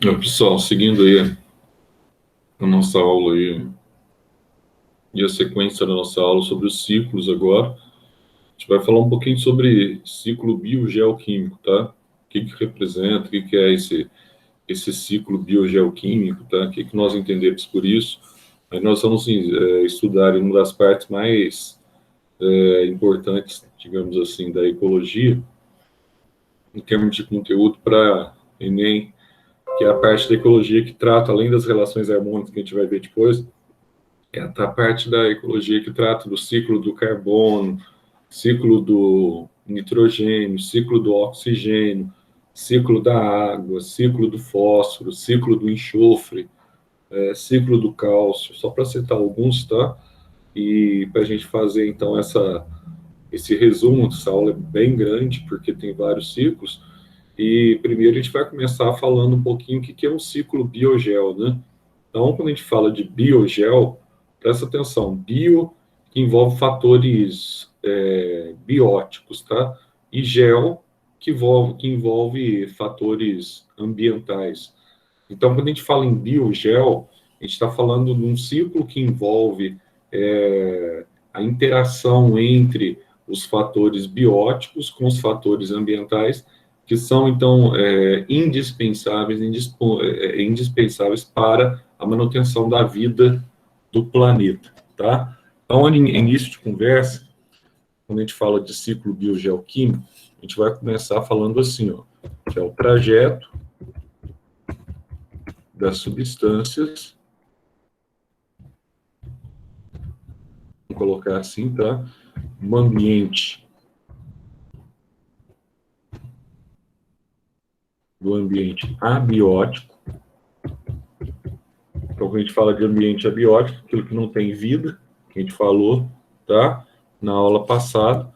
Pessoal, seguindo aí a nossa aula aí, e a sequência da nossa aula sobre os ciclos agora, a gente vai falar um pouquinho sobre ciclo biogeoquímico, tá? O que que representa, o que que é esse ciclo biogeoquímico, tá? O que que nós entendemos por isso? Aí nós vamos estudar uma das partes mais importantes, digamos assim, da ecologia, em termos de conteúdo para Enem, que é a parte da ecologia que trata, além das relações harmônicas que a gente vai ver depois, é a parte da ecologia que trata do ciclo do carbono, ciclo do nitrogênio, ciclo do oxigênio, ciclo da água, ciclo do fósforo, ciclo do enxofre, ciclo do cálcio, só para citar alguns, tá? E para a gente fazer então esse resumo, essa aula é bem grande, porque tem vários ciclos, e primeiro a gente vai começar falando um pouquinho o que é um ciclo biogel, né? Então, quando a gente fala de biogel, presta atenção, bio que envolve fatores bióticos, tá? E gel que envolve fatores ambientais. Então, quando a gente fala em biogel, a gente está falando de um ciclo que envolve a interação entre os fatores bióticos com os fatores ambientais, que são, então, indispensáveis para a manutenção da vida do planeta, tá? Então, em início de conversa, quando a gente fala de ciclo biogeoquímico, a gente vai começar falando assim, ó, que é o trajeto das substâncias, vamos colocar assim, tá? Um ambiente, do ambiente abiótico. Então, quando a gente fala de ambiente abiótico, aquilo que não tem vida, que a gente falou, tá? Na aula passada,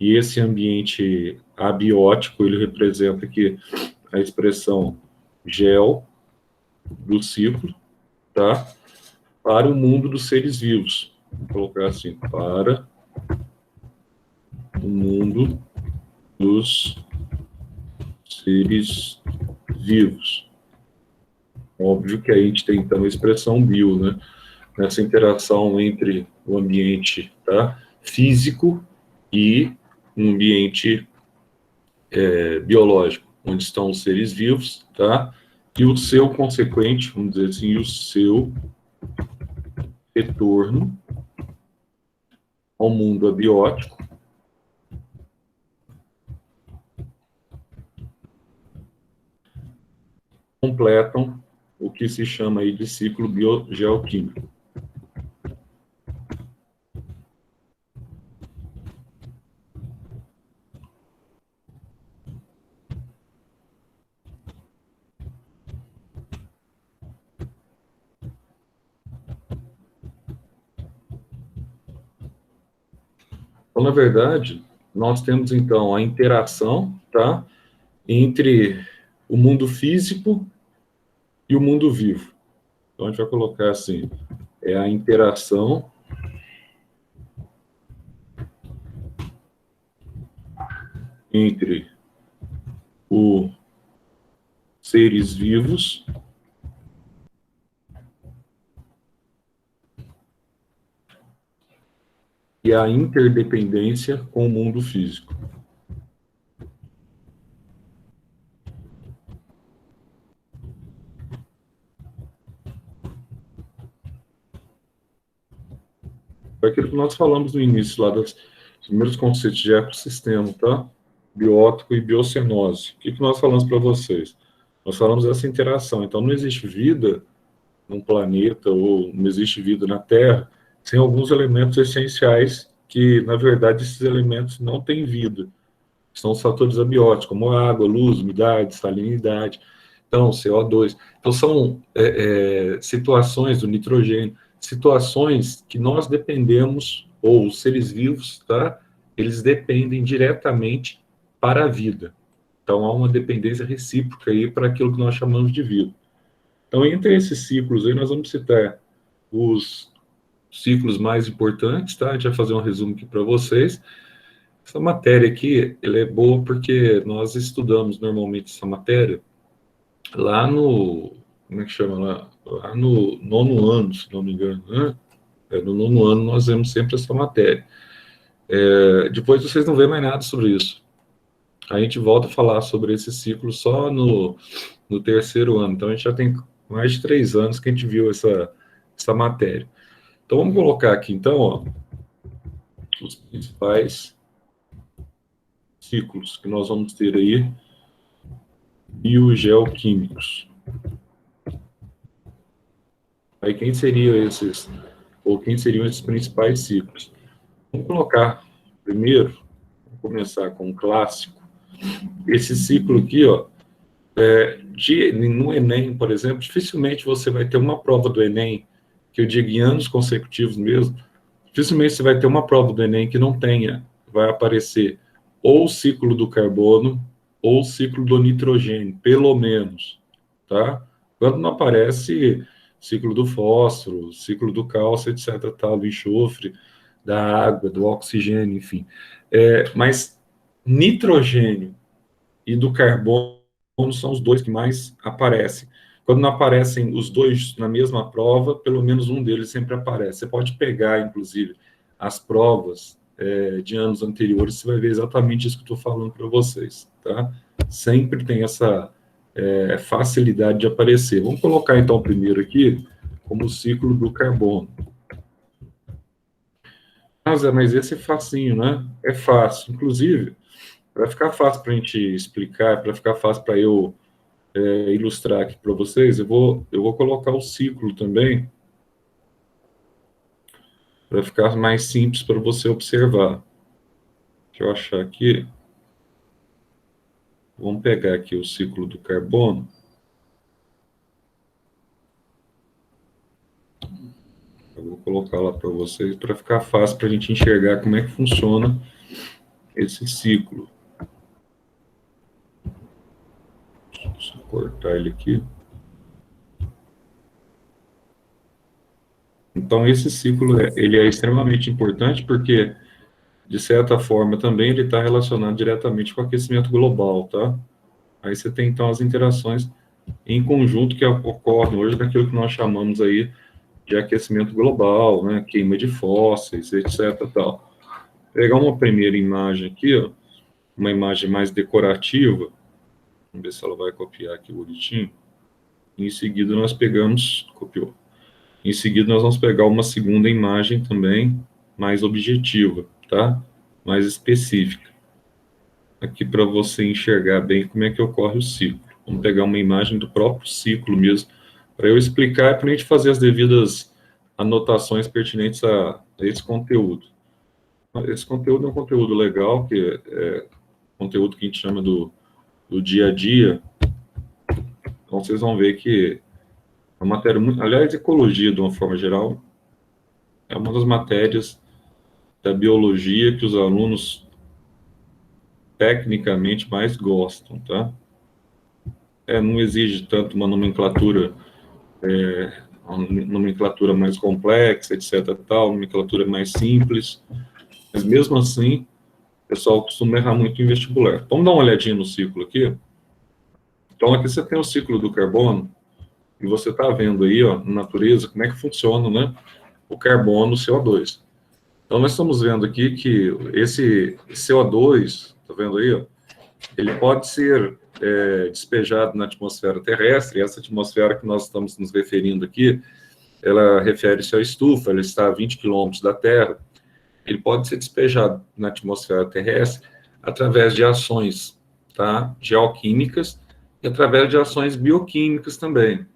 e esse ambiente abiótico, ele representa aqui a expressão gel do ciclo, tá? Para o mundo dos seres vivos. Vou colocar assim, para o mundo dos seres vivos. Óbvio que a gente tem, então, a expressão bio, né? Nessa interação entre o ambiente, tá, físico e um ambiente biológico, onde estão os seres vivos, tá? E o seu consequente, vamos dizer assim, o seu retorno ao mundo abiótico completam o que se chama aí de ciclo biogeoquímico. Então, na verdade, nós temos então a interação, tá, entre o mundo físico e o mundo vivo. Então, a gente vai colocar assim, é a interação entre os seres vivos e a interdependência com o mundo físico. Foi aquilo que nós falamos no início, lá dos primeiros conceitos de ecossistema, tá? Biótico e biocenose. O que nós falamos para vocês? Nós falamos dessa interação. Então, não existe vida num planeta ou não existe vida na Terra sem alguns elementos essenciais que, na verdade, esses elementos não têm vida. São os fatores abióticos, como água, luz, umidade, salinidade, então, CO2. Então, são situações do nitrogênio, situações que nós dependemos, ou os seres vivos, tá? Eles dependem diretamente para a vida. Então, há uma dependência recíproca aí para aquilo que nós chamamos de vida. Então, entre esses ciclos aí, nós vamos citar os ciclos mais importantes, tá? A gente vai fazer um resumo aqui para vocês. Essa matéria aqui, ela é boa porque nós estudamos normalmente essa matéria lá no, como é que chama lá? Lá no nono ano, se não me engano, né? No nono ano nós vemos sempre essa matéria. Depois vocês não vêem mais nada sobre isso. A gente volta a falar sobre esse ciclo só no terceiro ano. Então a gente já tem mais de 3 anos que a gente viu essa matéria. Então vamos colocar aqui, então, ó, os principais ciclos que nós vamos ter aí, biogeoquímicos. Aí quem seriam esses principais ciclos? Vamos colocar primeiro, vamos começar com um clássico. Esse ciclo aqui, ó, no Enem, por exemplo, dificilmente você vai ter uma prova do Enem, que eu digo em anos consecutivos mesmo, dificilmente você vai ter uma prova do Enem que não tenha, vai aparecer ou o ciclo do carbono ou o ciclo do nitrogênio, pelo menos, tá? Quando não aparece ciclo do fósforo, ciclo do cálcio, etc, tal, do enxofre, da água, do oxigênio, enfim. Mas nitrogênio e do carbono são os dois que mais aparecem. Quando não aparecem os dois na mesma prova, pelo menos um deles sempre aparece. Você pode pegar, inclusive, as provas de anos anteriores, você vai ver exatamente isso que eu estou falando para vocês, tá? Sempre tem essa facilidade de aparecer. Vamos colocar, então, o primeiro aqui como o ciclo do carbono. Ah, Zé, mas esse é facinho, né? É fácil. Inclusive, para ficar fácil para a gente explicar, para ficar fácil para eu ilustrar aqui para vocês, eu vou colocar o ciclo também, para ficar mais simples para você observar. Deixa eu achar aqui. Vamos pegar aqui o ciclo do carbono. Eu vou colocar lá para vocês, para ficar fácil para a gente enxergar como é que funciona esse ciclo. Deixa eu cortar ele aqui. Então, esse ciclo ele é extremamente importante porque, de certa forma, também ele está relacionado diretamente com o aquecimento global, tá? Aí você tem, então, as interações em conjunto que ocorrem hoje daquilo que nós chamamos aí de aquecimento global, né? Queima de fósseis, etc. Tal. Vou pegar uma primeira imagem aqui, ó, uma imagem mais decorativa. Vamos ver se ela vai copiar aqui bonitinho. Em seguida, nós pegamos... Copiou. Em seguida, nós vamos pegar uma segunda imagem também, mais objetiva, tá? Mais específica. Aqui para você enxergar bem como é que ocorre o ciclo. Vamos pegar uma imagem do próprio ciclo mesmo, para eu explicar e para a gente fazer as devidas anotações pertinentes a esse conteúdo. Esse conteúdo é um conteúdo legal, que é conteúdo que a gente chama do dia a dia. Então, vocês vão ver que é uma matéria muito... Aliás, ecologia, de uma forma geral, é uma das matérias da biologia que os alunos tecnicamente mais gostam, tá? Não exige tanto uma nomenclatura mais complexa, etc, tal, nomenclatura mais simples, mas mesmo assim, o pessoal costuma errar muito em vestibular. Vamos dar uma olhadinha no ciclo aqui? Então, aqui você tem o ciclo do carbono, e você está vendo aí, ó, na natureza, como é que funciona, né, o carbono, o CO2. Então, nós estamos vendo aqui que esse CO2, tá vendo aí, ó, ele pode ser despejado na atmosfera terrestre, e essa atmosfera que nós estamos nos referindo aqui, ela refere-se à estufa, ela está a 20 quilômetros da Terra. Ele pode ser despejado na atmosfera terrestre através de ações, tá, geoquímicas e através de ações bioquímicas também.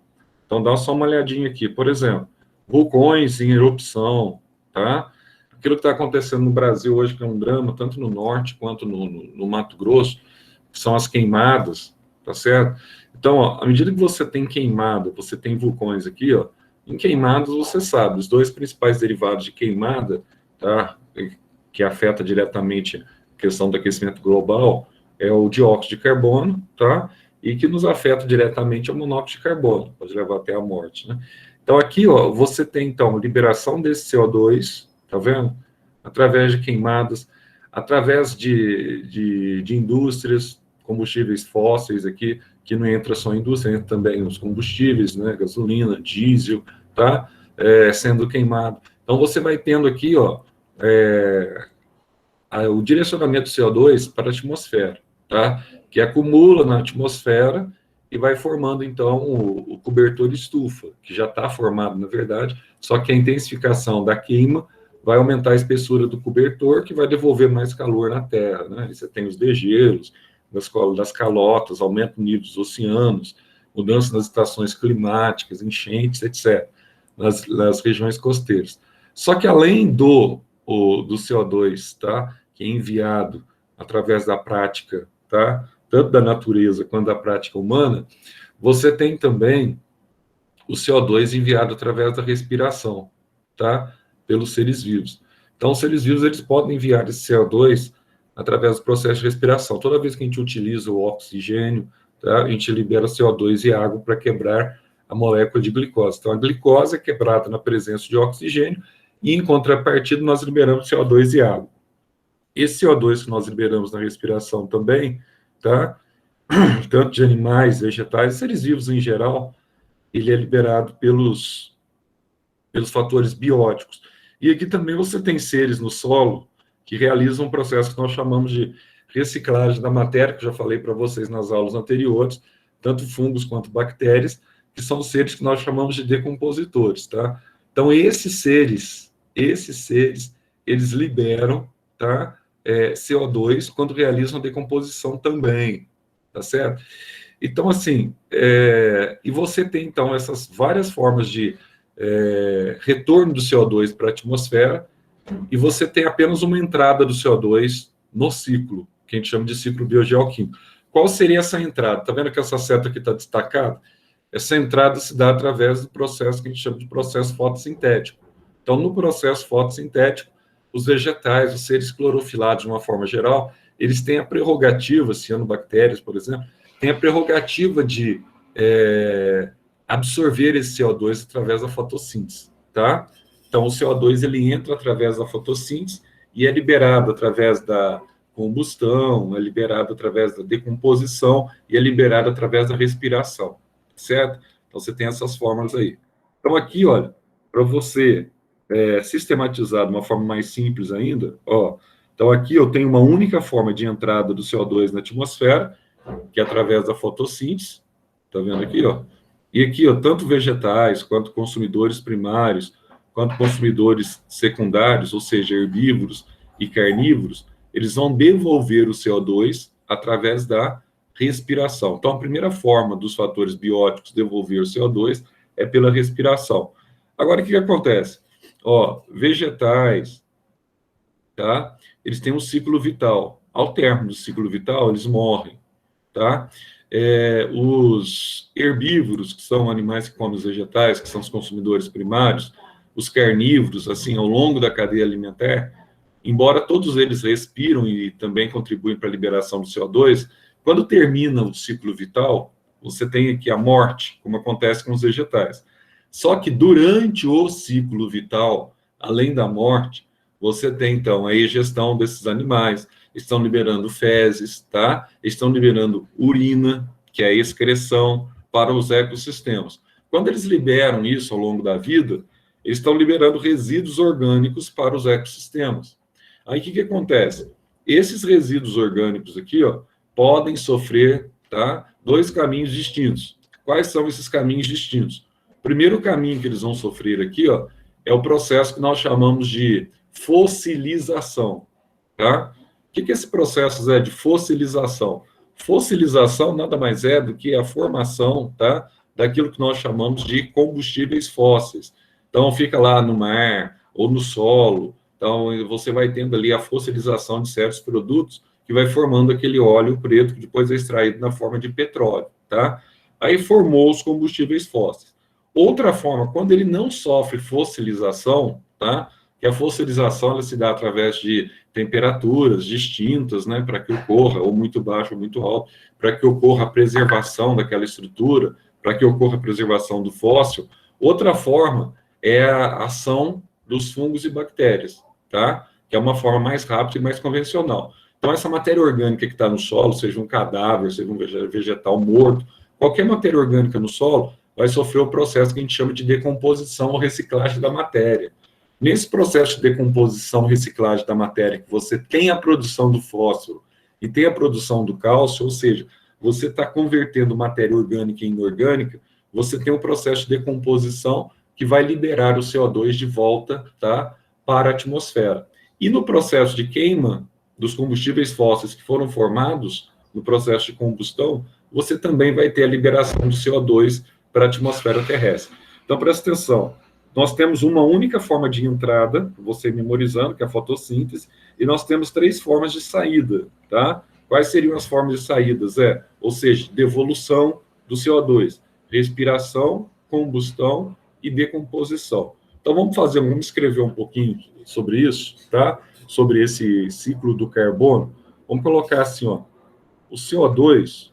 Então, dá só uma olhadinha aqui. Por exemplo, vulcões em erupção, tá? Aquilo que está acontecendo no Brasil hoje, que é um drama, tanto no norte quanto no Mato Grosso, que são as queimadas, tá certo? Então, ó, à medida que você tem queimada, você tem vulcões aqui, ó, em queimadas, você sabe, os dois principais derivados de queimada, tá, que afeta diretamente a questão do aquecimento global, é o dióxido de carbono, tá? E que nos afeta diretamente é o monóxido de carbono, pode levar até a morte, né? Então, aqui, ó, você tem, então, liberação desse CO2, tá vendo? Através de queimadas, através de indústrias, combustíveis fósseis aqui, que não entra só a indústria, entra também os combustíveis, né, gasolina, diesel, tá, sendo queimado. Então, você vai tendo aqui, ó, o direcionamento do CO2 para a atmosfera, tá, que acumula na atmosfera e vai formando, então, o cobertor estufa, que já está formado, na verdade, só que a intensificação da queima vai aumentar a espessura do cobertor, que vai devolver mais calor na Terra, né? E você tem os degelos, das calotas, aumento do nível dos oceanos, mudança nas estações climáticas, enchentes, etc., nas regiões costeiras. Só que além do CO2, tá, que é enviado através da prática, tá, tanto da natureza quanto da prática humana, você tem também o CO2 enviado através da respiração, tá, pelos seres vivos. Então, os seres vivos, eles podem enviar esse CO2 através do processo de respiração. Toda vez que a gente utiliza o oxigênio, tá, a gente libera CO2 e água para quebrar a molécula de glicose. Então, a glicose é quebrada na presença de oxigênio e, em contrapartida, nós liberamos CO2 e água. Esse CO2 que nós liberamos na respiração também, tá, tanto de animais, vegetais, seres vivos em geral, ele é liberado pelos fatores bióticos. E aqui também você tem seres no solo que realizam um processo que nós chamamos de reciclagem da matéria, que eu já falei para vocês nas aulas anteriores, tanto fungos quanto bactérias, que são seres que nós chamamos de decompositores, tá? Então, esses seres, eles liberam, tá, CO2 quando realizam a decomposição também, tá certo? Então, assim, e você tem, então, essas várias formas de retorno do CO2 para a atmosfera, e você tem apenas uma entrada do CO2 no ciclo, que a gente chama de ciclo biogeoquímico. Qual seria essa entrada? Está vendo que essa seta aqui está destacada? Essa entrada se dá através do processo que a gente chama de processo fotossintético. Então, no processo fotossintético, os vegetais, os seres clorofilados, de uma forma geral, eles têm a prerrogativa, cianobactérias, por exemplo, têm a prerrogativa de absorver esse CO2 através da fotossíntese, tá? Então, o CO2 ele entra através da fotossíntese e é liberado através da combustão, é liberado através da decomposição e é liberado através da respiração, certo? Então, você tem essas formas aí. Então, aqui, olha, para você sistematizar de uma forma mais simples ainda, ó, então aqui eu tenho uma única forma de entrada do CO2 na atmosfera, que é através da fotossíntese, tá vendo aqui, ó? E aqui, ó, tanto vegetais, quanto consumidores primários, quanto consumidores secundários, ou seja, herbívoros e carnívoros, eles vão devolver o CO2 através da respiração. Então, a primeira forma dos fatores bióticos devolver o CO2 é pela respiração. Agora, o que acontece? Ó, vegetais, tá? Eles têm um ciclo vital. Ao término do ciclo vital, eles morrem, tá? Os herbívoros, que são animais que comem os vegetais, que são os consumidores primários, os carnívoros, assim, ao longo da cadeia alimentar, embora todos eles respiram e também contribuem para a liberação do CO2, quando termina o ciclo vital, você tem aqui a morte, como acontece com os vegetais. Só que durante o ciclo vital, além da morte, você tem, então, a egestão desses animais, estão liberando fezes, tá? Estão liberando urina, que é a excreção, para os ecossistemas. Quando eles liberam isso ao longo da vida, eles estão liberando resíduos orgânicos para os ecossistemas. Aí, o que acontece? Esses resíduos orgânicos aqui, ó, podem sofrer, tá, dois caminhos distintos. Quais são esses caminhos distintos? O primeiro caminho que eles vão sofrer aqui, ó, é o processo que nós chamamos de fossilização, tá? O que esse processo é de fossilização? Fossilização nada mais é do que a formação, tá, daquilo que nós chamamos de combustíveis fósseis. Então, fica lá no mar ou no solo. Então, você vai tendo ali a fossilização de certos produtos que vai formando aquele óleo preto que depois é extraído na forma de petróleo, tá? Aí formou os combustíveis fósseis. Outra forma, quando ele não sofre fossilização, tá? Que a fossilização ela se dá através de temperaturas distintas, né, para que ocorra, ou muito baixo ou muito alto, para que ocorra a preservação daquela estrutura, para que ocorra a preservação do fóssil. Outra forma é a ação dos fungos e bactérias, tá? Que é uma forma mais rápida e mais convencional. Então, essa matéria orgânica que está no solo, seja um cadáver, seja um vegetal morto, qualquer matéria orgânica no solo vai sofrer o processo que a gente chama de decomposição ou reciclagem da matéria. Nesse processo de decomposição ou reciclagem da matéria, que você tem a produção do fósforo e tem a produção do cálcio, ou seja, você está convertendo matéria orgânica em inorgânica, você tem um processo de decomposição que vai liberar o CO2 de volta, tá, para a atmosfera. E no processo de queima dos combustíveis fósseis que foram formados, no processo de combustão, você também vai ter a liberação do CO2 para a atmosfera terrestre. Então, presta atenção, nós temos uma única forma de entrada, você memorizando, que é a fotossíntese, e nós temos 3 formas de saída, tá? Quais seriam as formas de saídas? Ou seja, devolução do CO2, respiração, combustão e decomposição. Então, vamos escrever um pouquinho sobre isso, tá? Sobre esse ciclo do carbono. Vamos colocar assim, ó, o CO2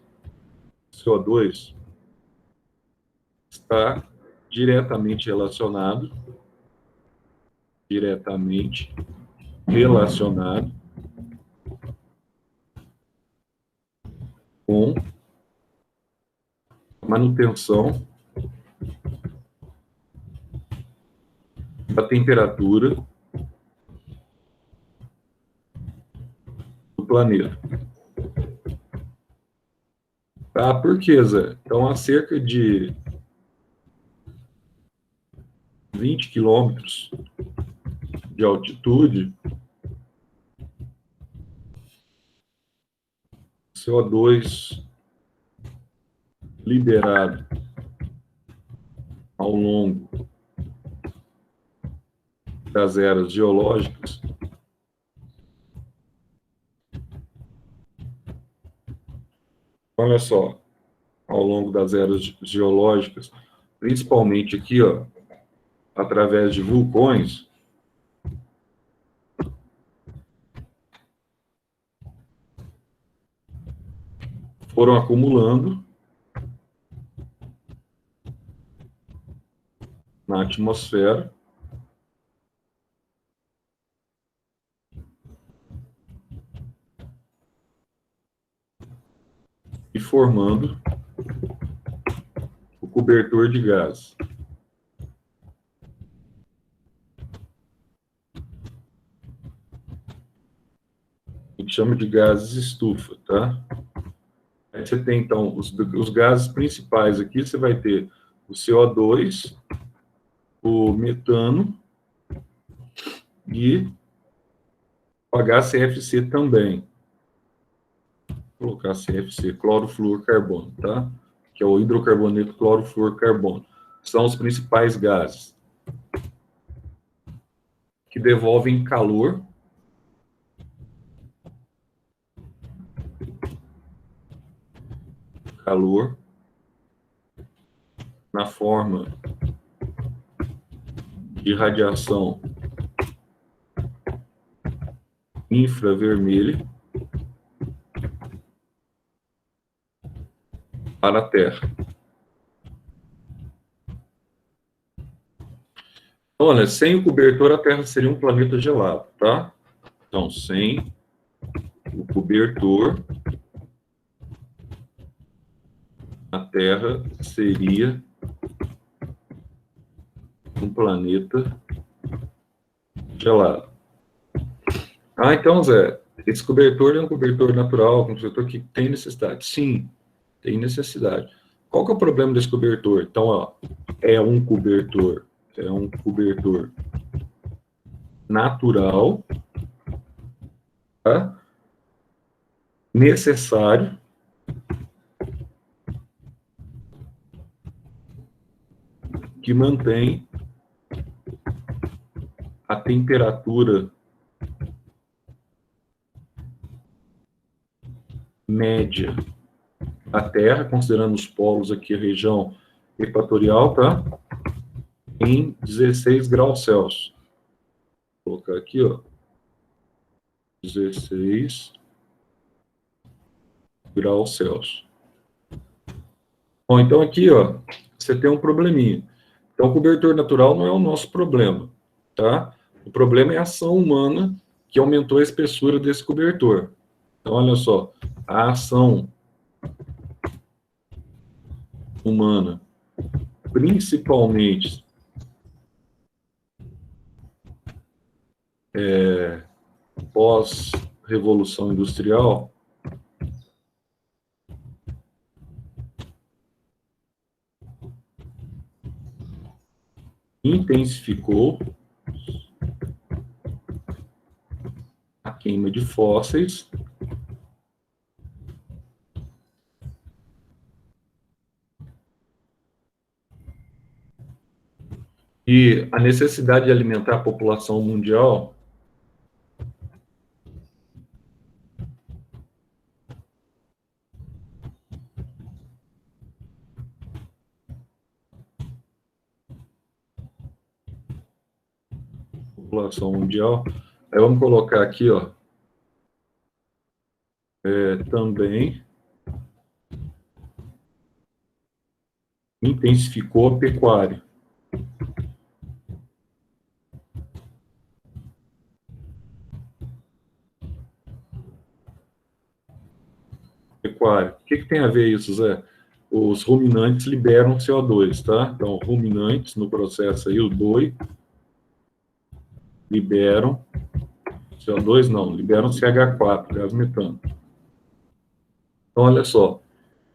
está diretamente relacionado com manutenção da temperatura do planeta. Tá? Por quê, Zé? Então, a cerca de 20 quilômetros de altitude, CO2 liberado ao longo das eras geológicas olha só, ao longo das eras geológicas, principalmente aqui, ó, através de vulcões, foram acumulando na atmosfera e formando o cobertor de gás. A gente chama de gases estufa, tá? Aí você tem, então, os gases principais aqui, você vai ter o CO2, o metano e o HCFC também. Vou colocar CFC, clorofluorcarbono, tá? Que é o hidrocarboneto clorofluorcarbono. São os principais gases que devolvem calor na forma de radiação infravermelha para a Terra. Então, olha, sem o cobertor, a Terra seria um planeta gelado, tá? Então, sem o cobertor, a Terra seria um planeta gelado. Ah, então, Zé, esse cobertor é um cobertor natural, um cobertor que tem necessidade. Sim, tem necessidade. Qual que é o problema desse cobertor? Então, ó, é um cobertor natural, tá? Necessário que mantém a temperatura média da Terra, considerando os polos aqui, a região equatorial, tá? Em 16 graus Celsius. Vou colocar aqui, ó, 16 graus Celsius. Bom, então aqui, ó, você tem um probleminha. Então, o cobertor natural não é o nosso problema, tá? O problema é a ação humana que aumentou a espessura desse cobertor. Então, olha só, a ação humana, principalmente pós-revolução industrial, intensificou a queima de fósseis e a necessidade de alimentar a população mundial aí vamos colocar aqui, ó, também intensificou a pecuária. Pecuária. O que tem a ver isso, Zé? Os ruminantes liberam CO2, tá? Então, ruminantes, no processo aí, o boi, liberam CO2, não, liberam CH4, gás metano. Então, olha só,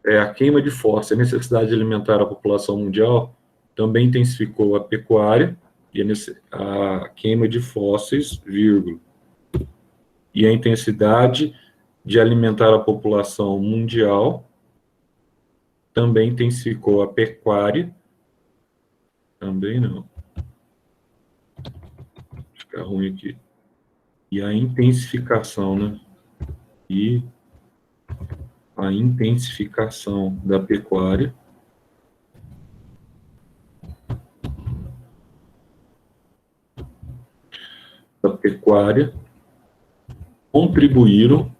a queima de fósseis, a necessidade de alimentar a população mundial também intensificou a pecuária e a queima de fósseis, vírgula. E a intensidade de alimentar a população mundial também intensificou a pecuária, também não. Fica ruim aqui. E a intensificação, né? E a intensificação da pecuária contribuíram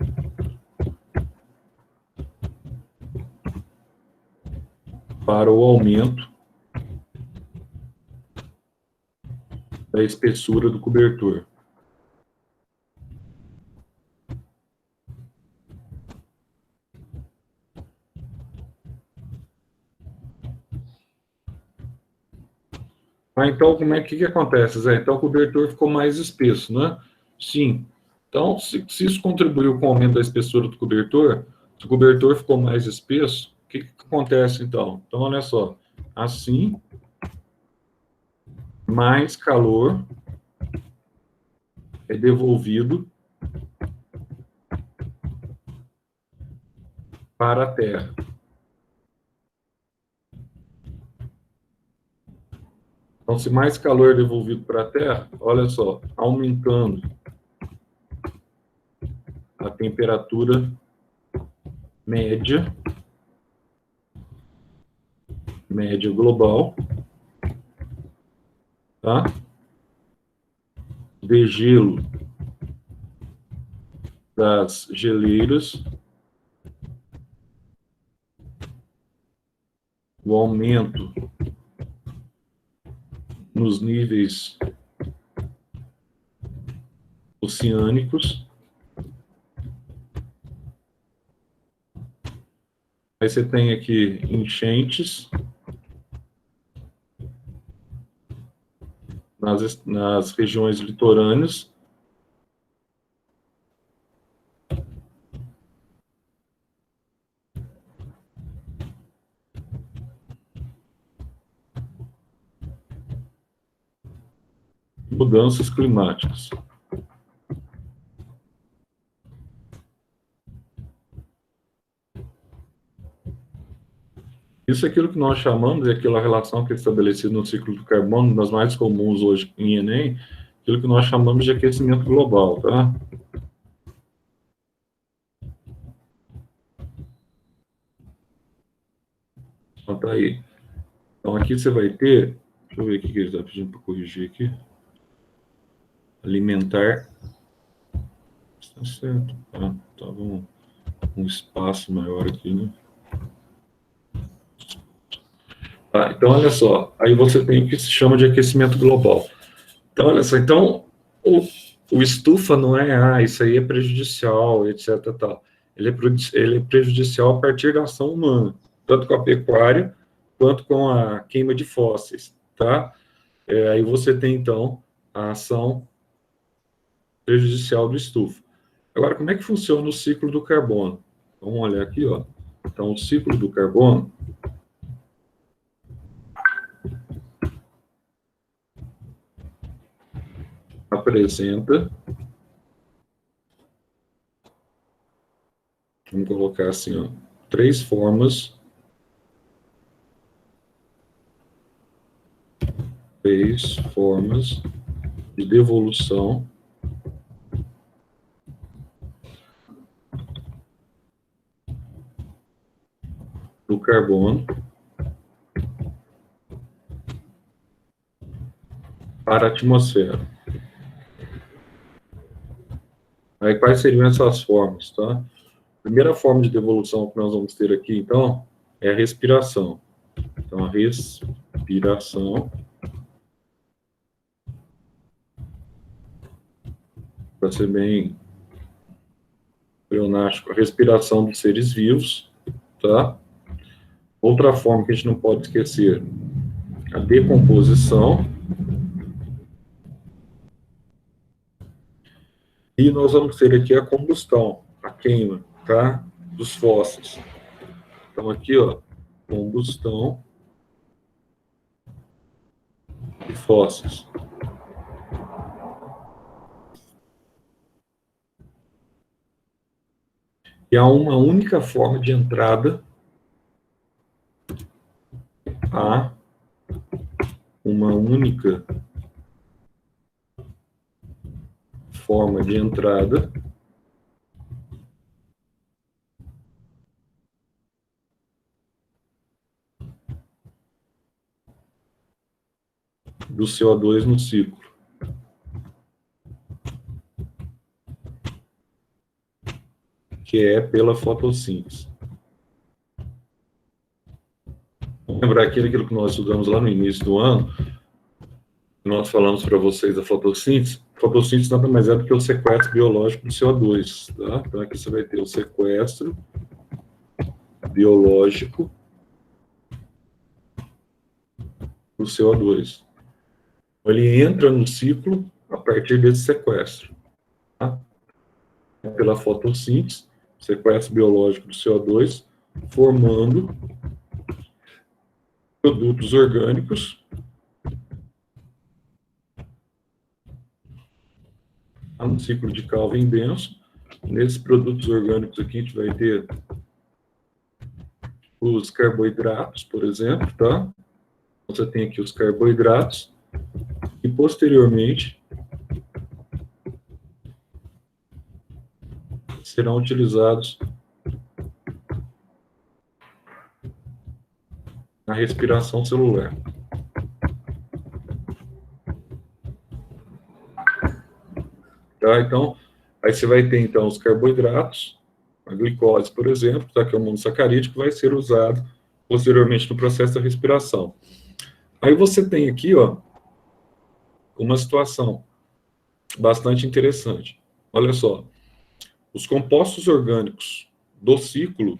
para o aumento da espessura do cobertor. Então, como é que acontece, Zé? Então, o cobertor ficou mais espesso, né? Sim. Então, se isso contribuiu com o aumento da espessura do cobertor, se o cobertor ficou mais espesso, o que acontece, então? Então, olha só. Assim, mais calor é devolvido para a Terra. Então, se mais calor é devolvido para a Terra, olha só, aumentando a temperatura média global, tá? Degelo das geleiras, o aumento nos níveis oceânicos. Aí você tem aqui enchentes nas regiões litorâneas. Mudanças climáticas. Isso é aquilo que nós chamamos, é aquela relação que é estabelecida no ciclo do carbono, das mais comuns hoje em Enem, aquilo que nós chamamos de aquecimento global, tá? Então, tá aí. Então, aqui você vai ter, deixa eu ver o que ele está pedindo para corrigir aqui. Alimentar. Está certo. Tá, estava um espaço maior aqui, né? Tá, então, olha só. Aí você tem o que se chama de aquecimento global. Então, olha só. Então, O estufa não é, isso aí é prejudicial, etc. Tal. Ele é prejudicial a partir da ação humana, tanto com a pecuária quanto com a queima de fósseis, tá? Aí você tem, então, a ação prejudicial do estufa. Agora, como é que funciona o ciclo do carbono? Vamos olhar aqui, ó. Então, o ciclo do carbono apresenta, vamos colocar assim, ó, três formas de devolução do carbono para a atmosfera. Aí, quais seriam essas formas, tá? A primeira forma de devolução que nós vamos ter aqui, então, é a respiração. Então, a respiração, para ser bem pleonástico, a respiração dos seres vivos, tá? Outra forma que a gente não pode esquecer, a decomposição. E nós vamos ter aqui a combustão, a queima, tá? Dos fósseis. Então, aqui, ó, combustão de fósseis. E há uma única forma de entrada, há uma única forma de entrada do CO2 no ciclo, que é pela fotossíntese. Vamos lembrar aquilo que nós estudamos lá no início do ano, nós falamos para vocês da fotossíntese. Fotossíntese nada mais é do que o sequestro biológico do CO2, tá? Então aqui você vai ter o sequestro biológico do CO2. Ele entra no ciclo a partir desse sequestro, tá? Pela fotossíntese, sequestro biológico do CO2, formando produtos orgânicos no ciclo de Calvin denso. Nesses produtos orgânicos aqui, a gente vai ter os carboidratos, por exemplo, tá? Você tem aqui os carboidratos e, posteriormente, serão utilizados na respiração celular. Tá? Então, aí você vai ter, então, os carboidratos, a glicose, por exemplo, tá? Que é um monossacarídeo que vai ser usado posteriormente no processo da respiração. Aí você tem aqui, ó, uma situação bastante interessante. Olha só, os compostos orgânicos do ciclo,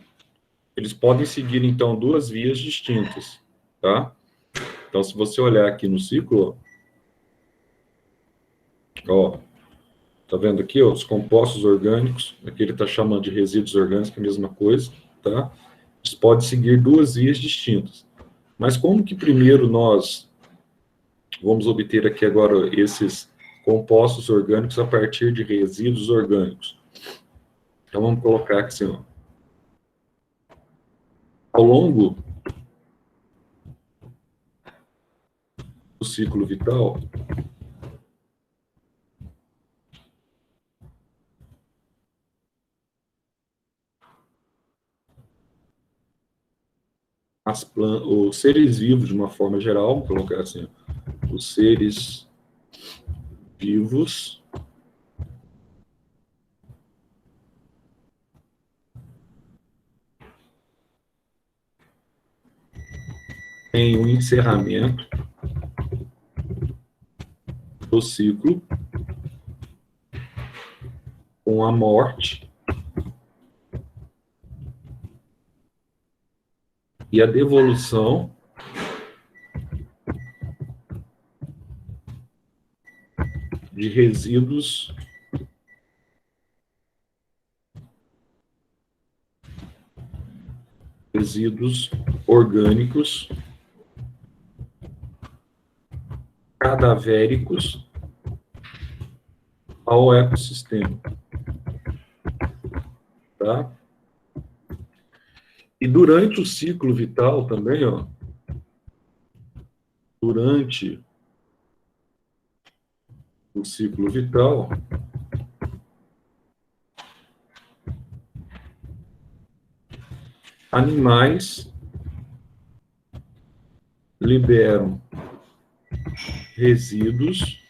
eles podem seguir, então, duas vias distintas, tá? Então, se você olhar aqui no ciclo, ó, tá vendo aqui, ó, os compostos orgânicos, aqui ele está chamando de resíduos orgânicos, que é a mesma coisa, tá? Eles podem seguir duas vias distintas. Mas como que primeiro nós vamos obter aqui agora esses compostos orgânicos a partir de resíduos orgânicos? Então, vamos colocar aqui assim, ó. Ao longo do ciclo vital, os seres vivos, de uma forma geral, vamos colocar assim, os seres vivos têm um encerramento do ciclo com a morte e a devolução de resíduos orgânicos cadavéricos ao ecossistema, tá? E durante o ciclo vital também, ó, durante o ciclo vital, animais liberam resíduos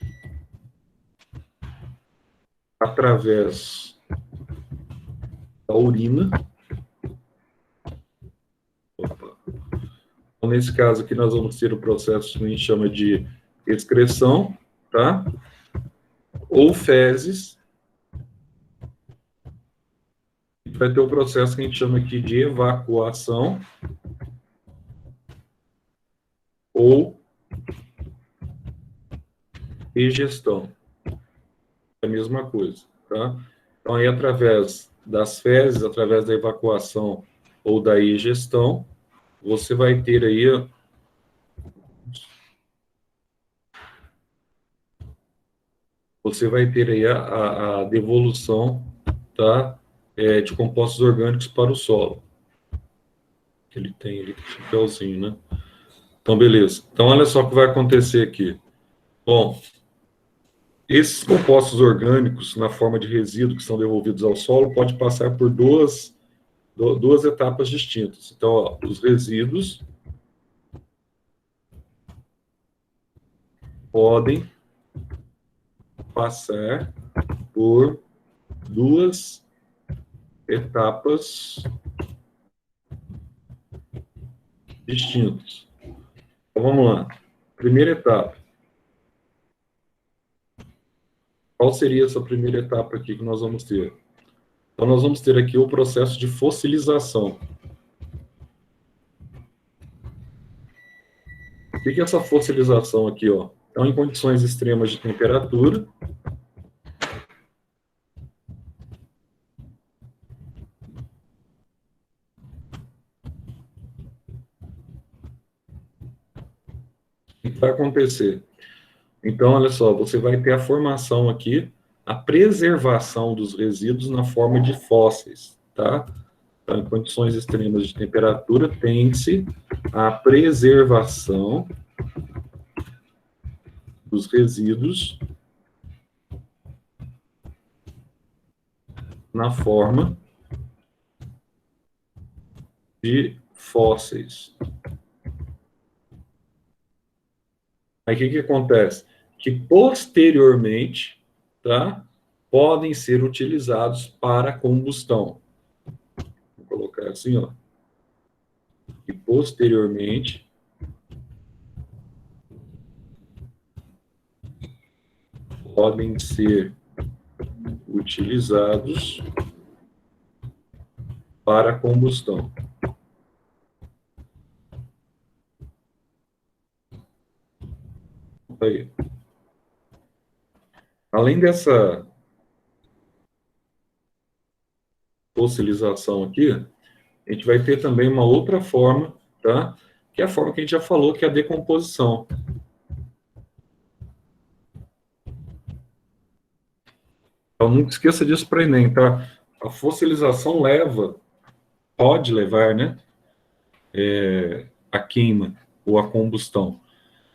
através da urina. Opa. Então, nesse caso aqui, nós vamos ter o processo que a gente chama de excreção, tá? Ou fezes. Vai ter o processo que a gente chama aqui de evacuação ou egestão. É a mesma coisa, tá? Então, aí, através das fezes, através da evacuação ou da egestão, você vai ter aí a devolução, tá, de compostos orgânicos para o solo. Ele tem ali um chapéuzinho, né? Então, beleza. Então, olha só o que vai acontecer aqui. Bom, esses compostos orgânicos, na forma de resíduo que são devolvidos ao solo, pode passar por duas etapas distintas. Então, ó, os resíduos podem passar por duas etapas distintas. Então, vamos lá. Primeira etapa. Qual seria essa primeira etapa aqui que nós vamos ter? Então, nós vamos ter aqui o processo de fossilização. O que é essa fossilização aqui, ó? Então, em condições extremas de temperatura, o que vai acontecer? Então, olha só, você vai ter a formação aqui, a preservação dos resíduos na forma de fósseis, tá? Então, em condições extremas de temperatura, tem-se a preservação dos resíduos na forma de fósseis. Aí o que acontece? Que posteriormente, tá, podem ser utilizados para combustão. Vou colocar assim, ó. E posteriormente podem ser utilizados para combustão. Aí. Além dessa fossilização aqui, a gente vai ter também uma outra forma, tá? Que é a forma que a gente já falou, que é a decomposição. Então, não esqueça disso para Enem, tá? A fossilização pode levar, né? A queima ou a combustão.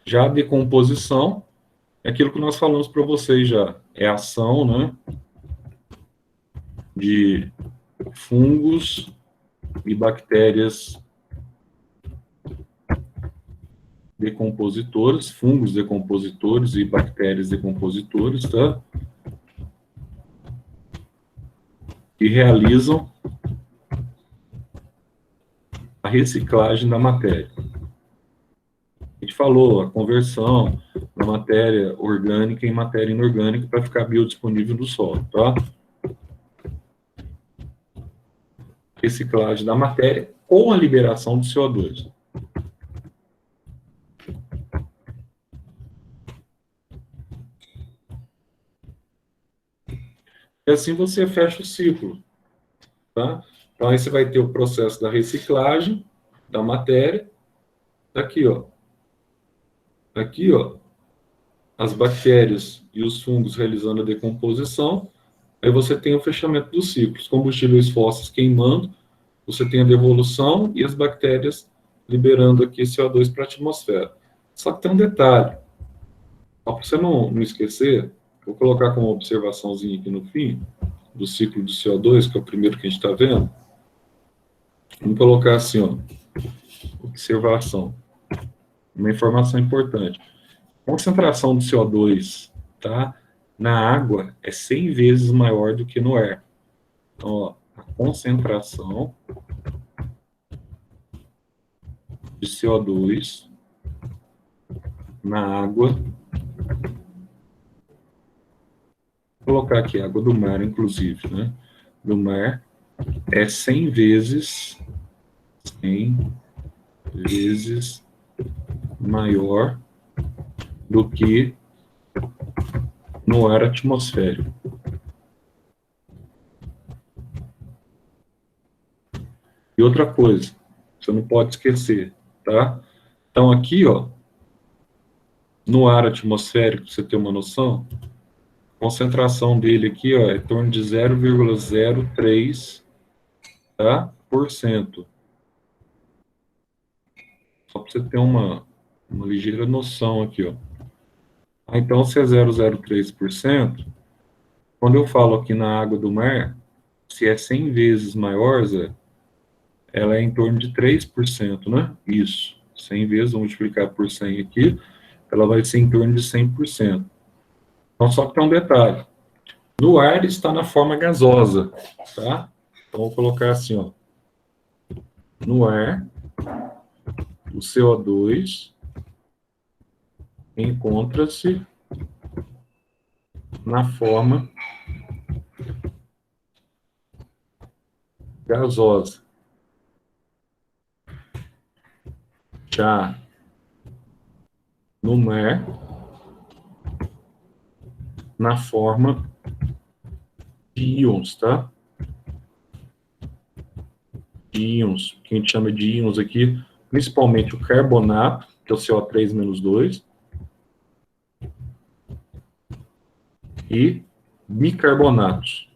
Já a decomposição é aquilo que nós falamos para vocês já. É a ação, né? De fungos e bactérias decompositores, fungos decompositores e bactérias decompositores, tá? Que realizam a reciclagem da matéria. A gente falou a conversão da matéria orgânica em matéria inorgânica para ficar biodisponível no solo, tá? reciclagem da matéria com a liberação do CO2. E assim você fecha o ciclo, tá? Então, aí você vai ter o processo da reciclagem da matéria. Aqui, ó. Aqui, ó. As bactérias e os fungos realizando a decomposição. Aí você tem o fechamento dos ciclos. Combustíveis fósseis queimando. Você tem a devolução e as bactérias liberando aqui CO2 para a atmosfera. Só que tem um detalhe. Para você não esquecer, vou colocar como observaçãozinha aqui no fim do ciclo do CO2, que é o primeiro que a gente está vendo. Vamos colocar assim, ó, observação. Uma informação importante. A concentração do CO2, tá, na água é 100 vezes maior do que no ar. Então, ó, a concentração de CO2 na água, vou colocar aqui água do mar, inclusive, né? Do mar é 100 vezes maior do que no ar atmosférico. E outra coisa, você não pode esquecer, tá? Então aqui, ó, no ar atmosférico, pra você ter uma noção, a concentração dele aqui, ó, é em torno de 0,03, tá, por cento. Só para você ter uma ligeira noção aqui, ó. Então, se é 0,03%, quando eu falo aqui na água do mar, se é 100 vezes maior, Zé, ela é em torno de 3%, né? Isso. 100 vezes, vamos multiplicar por 100 aqui, ela vai ser em torno de 100%. Então, só que tem um detalhe. No ar está na forma gasosa, tá? Então, vou colocar assim, ó. No ar, o CO2 encontra-se na forma gasosa. Já no mar, na forma de íons, tá? Íons, que a gente chama de íons aqui, principalmente o carbonato, que é o CO3-2, e bicarbonatos.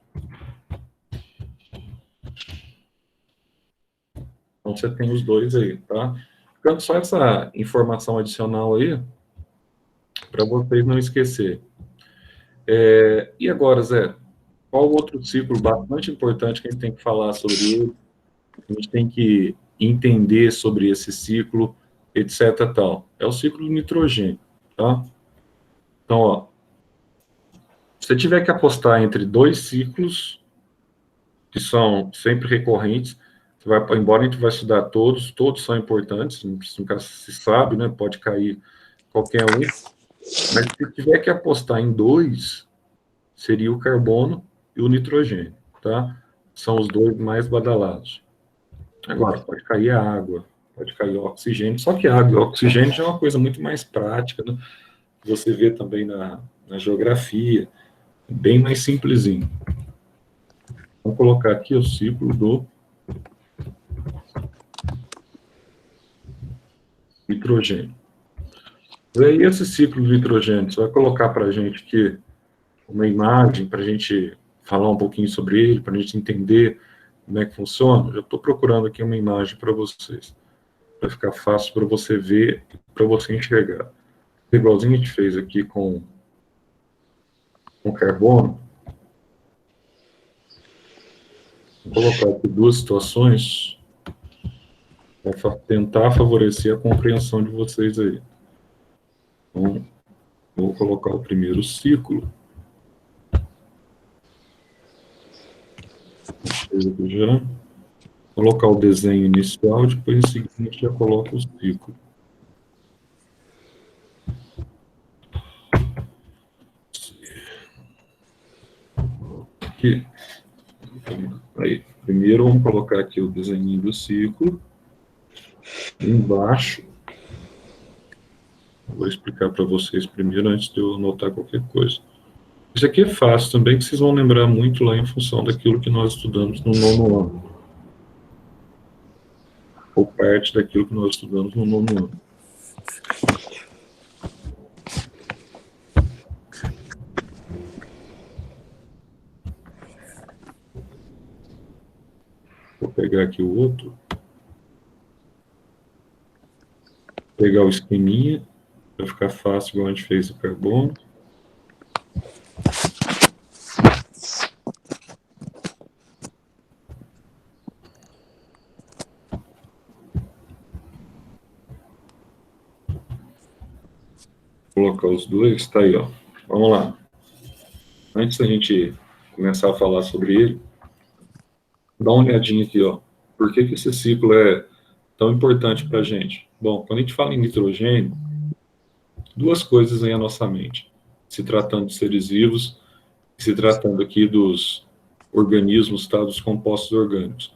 Então você tem os dois aí, tá? Ficando só essa informação adicional aí, para vocês não esquecerem. E agora, Zé, qual outro ciclo bastante importante que a gente tem que falar sobre ele? A gente tem que entender sobre esse ciclo, etc. tal. É o ciclo do nitrogênio, tá? Então, ó, se você tiver que apostar entre dois ciclos que são sempre recorrentes, você vai, embora a gente vai estudar todos são importantes, nunca se sabe, né? Pode cair qualquer um, mas se tiver que apostar em dois, seria o carbono e o nitrogênio, tá? São os dois mais badalados. Agora, pode cair a água, pode cair o oxigênio, só que a água e o oxigênio já é uma coisa muito mais prática, né? Você vê também na geografia, bem mais simplesinho. Vamos colocar aqui o ciclo do nitrogênio. E aí, esse ciclo do nitrogênio, você vai colocar para a gente aqui uma imagem, para a gente falar um pouquinho sobre ele, para a gente entender como é que funciona. Já estou procurando aqui uma imagem para vocês, para ficar fácil para você ver, para você enxergar. Igualzinho a gente fez aqui com carbono. Vou colocar aqui duas situações para tentar favorecer a compreensão de vocês aí. Então, vou colocar o primeiro ciclo. Já colocar o desenho inicial, depois em seguida a gente já coloca o ciclo. Aqui. Aí. Primeiro, vamos colocar aqui o desenho do ciclo. Embaixo. Vou explicar para vocês primeiro, antes de eu anotar qualquer coisa. Isso aqui é fácil também, que vocês vão lembrar muito lá em função daquilo que nós estudamos no 9º ano. Ou parte daquilo que nós estudamos no 9º ano. Vou pegar aqui o outro. Pegar o esqueminha, para ficar fácil, igual a gente fez o carbono. Vou colocar os dois, tá aí, ó. Vamos lá. Antes da gente começar a falar sobre ele, dá uma olhadinha aqui, ó. Por que esse ciclo é tão importante para a gente? Bom, quando a gente fala em nitrogênio, duas coisas vêm à nossa mente. Se tratando de seres vivos, se tratando aqui dos organismos, tá? Dos compostos orgânicos.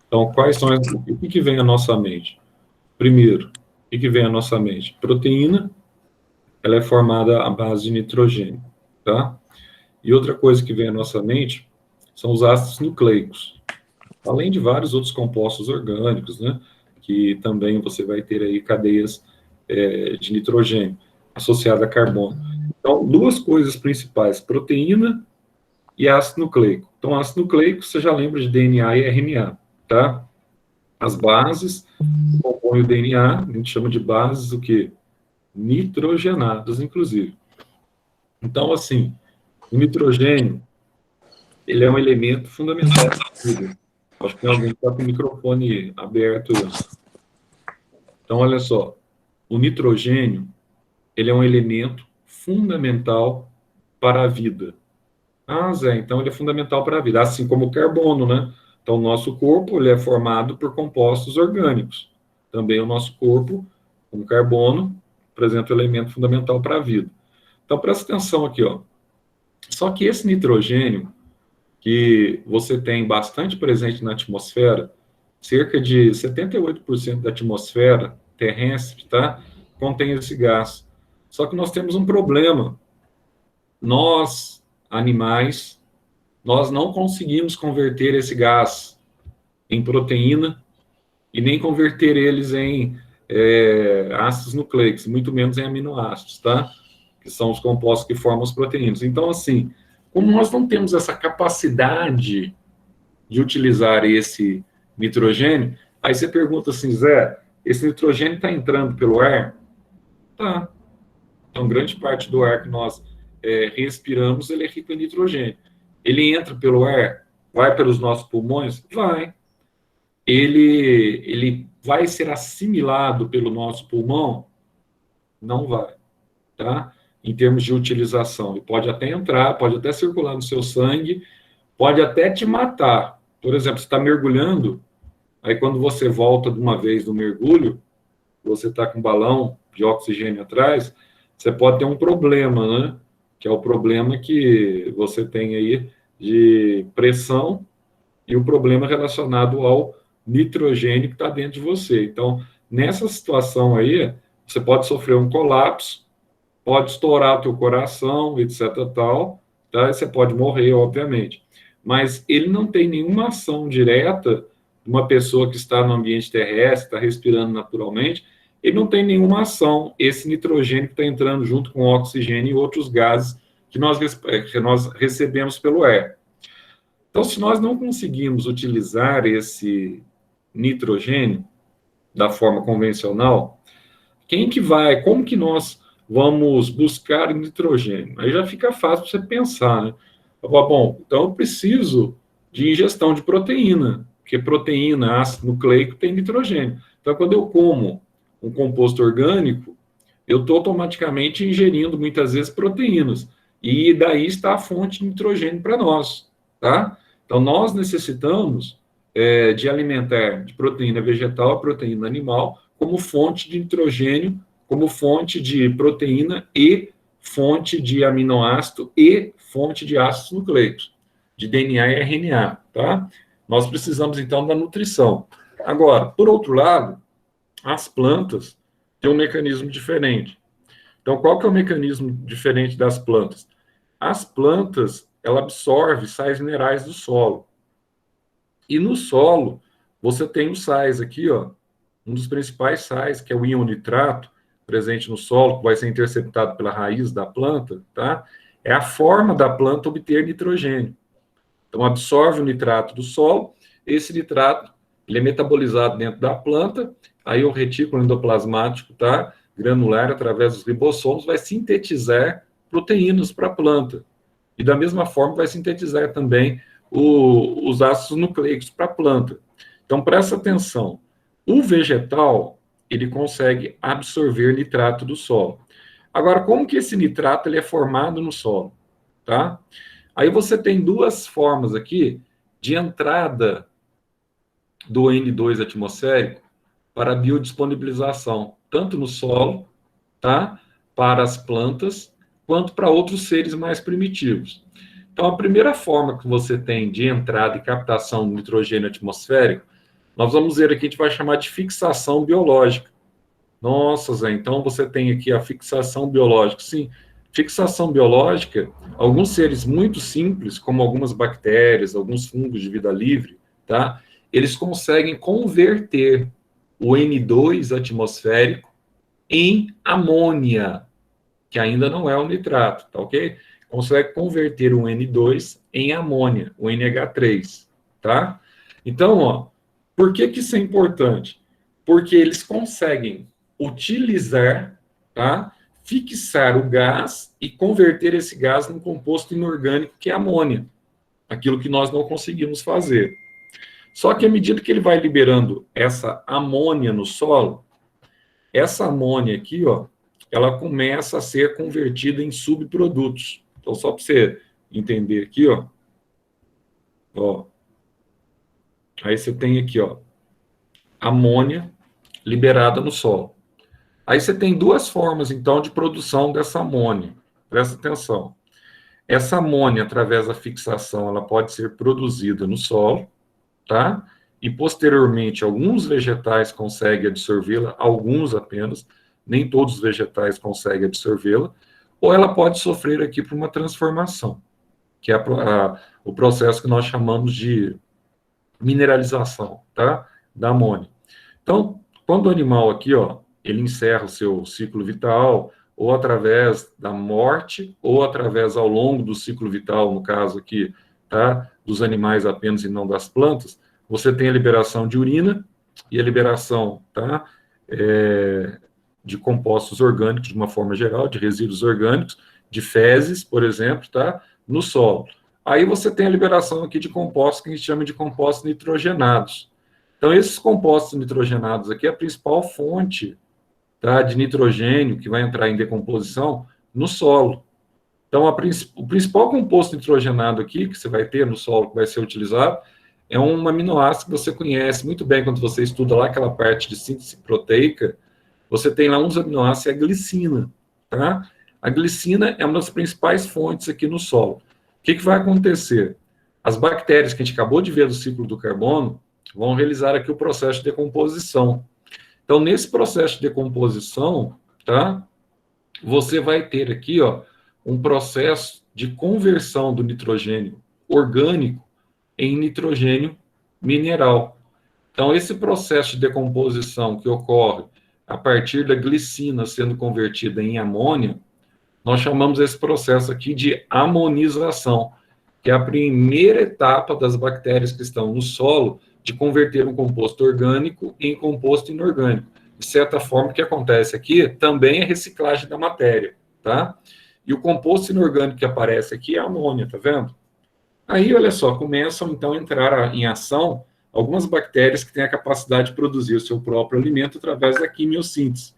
Então, quais são o que vem à nossa mente? Primeiro, o que vem à nossa mente? Proteína, ela é formada à base de nitrogênio, tá? E outra coisa que vem à nossa mente são os ácidos nucleicos, além de vários outros compostos orgânicos, né? Que também você vai ter aí cadeias de nitrogênio associada a carbono. Então, duas coisas principais, proteína e ácido nucleico. Então, ácido nucleico, você já lembra de DNA e RNA, tá? As bases que compõem o DNA, a gente chama de bases o quê? Nitrogenadas, inclusive. Então, assim, o nitrogênio, ele é um elemento fundamental da vida. Acho que tem alguém que está com o microfone aberto. Então, olha só, o nitrogênio, ele é um elemento fundamental para a vida. Ah, Zé, então ele é fundamental para a vida, assim como o carbono, né? Então, o nosso corpo, ele é formado por compostos orgânicos. Também o nosso corpo, como carbono, apresenta um elemento fundamental para a vida. Então, presta atenção aqui, ó. Só que esse nitrogênio, que você tem bastante presente na atmosfera, cerca de 78% da atmosfera terrestre, tá? Contém esse gás. Só que nós temos um problema. Nós, animais, nós não conseguimos converter esse gás em proteína e nem converter eles em ácidos nucleicos, muito menos em aminoácidos, tá? Que são os compostos que formam as proteínas. Então, assim, como nós não temos essa capacidade de utilizar esse nitrogênio, aí você pergunta assim, Zé, esse nitrogênio está entrando pelo ar? Tá. Então, grande parte do ar que nós respiramos, ele é rico em nitrogênio. Ele entra pelo ar? Vai pelos nossos pulmões? Vai. Ele vai ser assimilado pelo nosso pulmão? Não vai, tá? Em termos de utilização. Ele pode até entrar, pode até circular no seu sangue, pode até te matar. Por exemplo, você está mergulhando, aí quando você volta de uma vez do mergulho, você está com um balão de oxigênio atrás, você pode ter um problema, né? Que é o problema que você tem aí de pressão e o problema relacionado ao nitrogênio que está dentro de você. Então, nessa situação aí, você pode sofrer um colapso, pode estourar o teu coração, etc. tal, tá? E você pode morrer, obviamente. Mas ele não tem nenhuma ação direta de uma pessoa que está no ambiente terrestre, está respirando naturalmente, ele não tem nenhuma ação, esse nitrogênio que está entrando junto com o oxigênio e outros gases que nós recebemos pelo ar. Então, se nós não conseguimos utilizar esse nitrogênio da forma convencional, como que nós vamos buscar nitrogênio? Aí já fica fácil você pensar, né? Bom, então eu preciso de ingestão de proteína, porque proteína, ácido nucleico, tem nitrogênio. Então, quando eu como um composto orgânico, eu estou automaticamente ingerindo, muitas vezes, proteínas. E daí está a fonte de nitrogênio para nós, tá? Então, nós necessitamos de alimentar de proteína vegetal, proteína animal, como fonte de nitrogênio, como fonte de proteína e fonte de aminoácido e fonte de ácidos nucleicos, de DNA e RNA, tá? Nós precisamos, então, da nutrição. Agora, por outro lado, as plantas têm um mecanismo diferente. Então, qual que é o mecanismo diferente das plantas? As plantas, ela absorve sais minerais do solo. E no solo, você tem os sais aqui, ó, um dos principais sais, que é o íon nitrato, presente no solo, que vai ser interceptado pela raiz da planta, tá? É a forma da planta obter nitrogênio. Então, absorve o nitrato do solo, esse nitrato, ele é metabolizado dentro da planta, aí o retículo endoplasmático, tá? Granular, através dos ribossomos, vai sintetizar proteínas para a planta. E da mesma forma vai sintetizar também os ácidos nucleicos para a planta. Então, presta atenção. O vegetal, ele consegue absorver nitrato do solo. Agora, como que esse nitrato ele é formado no solo? Tá? Aí você tem duas formas aqui de entrada do N2 atmosférico para a biodisponibilização, tanto no solo, tá? Para as plantas, quanto para outros seres mais primitivos. Então, a primeira forma que você tem de entrada e captação do nitrogênio atmosférico, nós vamos ver aqui, a gente vai chamar de fixação biológica. Nossa, Zé, então você tem aqui a fixação biológica. Sim, fixação biológica, alguns seres muito simples, como algumas bactérias, alguns fungos de vida livre, tá? Eles conseguem converter o N2 atmosférico em amônia, que ainda não é o nitrato, tá ok? Consegue converter o N2 em amônia, o NH3, tá? Então, ó, por que que isso é importante? Porque eles conseguem utilizar, tá? Fixar o gás e converter esse gás num composto inorgânico que é amônia, aquilo que nós não conseguimos fazer. Só que à medida que ele vai liberando essa amônia no solo, essa amônia aqui, ó, ela começa a ser convertida em subprodutos. Então, só para você entender aqui, ó, aí você tem aqui, ó, amônia liberada no solo. Aí você tem duas formas, então, de produção dessa amônia. Presta atenção. Essa amônia, através da fixação, ela pode ser produzida no solo, tá? E, posteriormente, alguns vegetais conseguem absorvê-la, alguns apenas, nem todos os vegetais conseguem absorvê-la, ou ela pode sofrer aqui por uma transformação, que é o processo que nós chamamos de mineralização, tá? Da amônia. Então, quando o animal aqui, ó, ele encerra o seu ciclo vital, ou através da morte, ou através ao longo do ciclo vital, no caso aqui, tá? Dos animais apenas e não das plantas, você tem a liberação de urina e a liberação, tá? De compostos orgânicos, de uma forma geral, de resíduos orgânicos, de fezes, por exemplo, tá? No solo. Aí você tem a liberação aqui de compostos que a gente chama de compostos nitrogenados. Então, esses compostos nitrogenados aqui é a principal fonte, tá, de nitrogênio que vai entrar em decomposição no solo. Então, o principal composto nitrogenado aqui, que você vai ter no solo, que vai ser utilizado, é um aminoácido que você conhece muito bem quando você estuda lá aquela parte de síntese proteica. Você tem lá um dos aminoácidos, é a glicina, tá? A glicina é uma das principais fontes aqui no solo. O que vai acontecer? As bactérias que a gente acabou de ver do ciclo do carbono vão realizar aqui o processo de decomposição. Então, nesse processo de decomposição, tá? Você vai ter aqui, ó, um processo de conversão do nitrogênio orgânico em nitrogênio mineral. Então, esse processo de decomposição que ocorre a partir da glicina sendo convertida em amônia, nós chamamos esse processo aqui de amonização, que é a primeira etapa das bactérias que estão no solo de converter um composto orgânico em composto inorgânico. De certa forma, o que acontece aqui também é reciclagem da matéria, tá? E o composto inorgânico que aparece aqui é a amônia, tá vendo? Aí, olha só, começam então a entrar em ação algumas bactérias que têm a capacidade de produzir o seu próprio alimento através da quimiossíntese.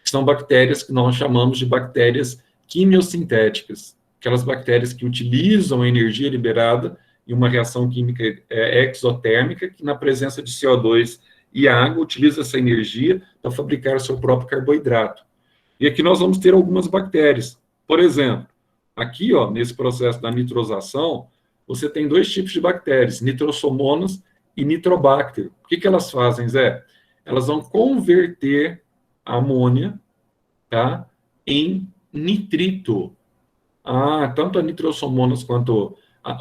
São bactérias que nós chamamos de bactérias quimiosintéticas, aquelas bactérias que utilizam a energia liberada em uma reação química exotérmica, que na presença de CO2 e água utiliza essa energia para fabricar o seu próprio carboidrato. E aqui nós vamos ter algumas bactérias. Por exemplo, aqui, ó, nesse processo da nitrosação, você tem dois tipos de bactérias, nitrosomonas e Nitrobacter. O que elas fazem, Zé? Elas vão converter a amônia, tá, em nitrito. Tanto a nitrossomonas quanto,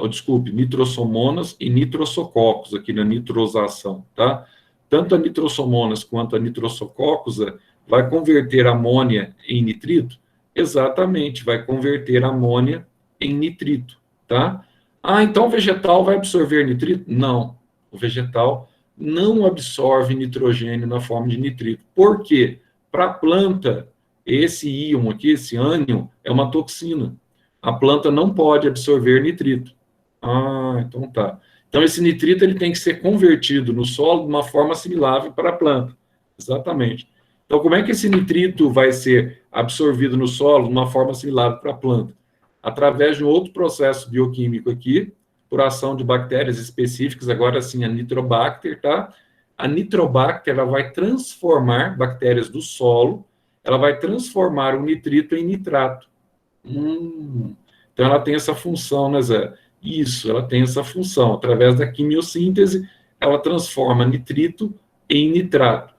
desculpe, nitrossomonas e nitrosococos aqui na nitrosação, tá? Tanto a nitrossomonas quanto a nitrosococos vai converter amônia em nitrito? Exatamente, vai converter amônia em nitrito, tá? Então o vegetal vai absorver nitrito? Não, o vegetal não absorve nitrogênio na forma de nitrito. Por quê? Para a planta, esse íon aqui, esse ânion, é uma toxina. A planta não pode absorver nitrito. Então tá. Então esse nitrito ele tem que ser convertido no solo de uma forma assimilável para a planta. Exatamente. Então como é que esse nitrito vai ser absorvido no solo de uma forma assimilável para a planta? Através de um outro processo bioquímico aqui, por ação de bactérias específicas, agora sim a Nitrobacter, tá? A Nitrobacter ela vai transformar bactérias do solo, ela vai transformar o nitrito em nitrato. Então ela tem essa função, né, Zé? Isso, ela tem essa função. Através da quimiossíntese, ela transforma nitrito em nitrato.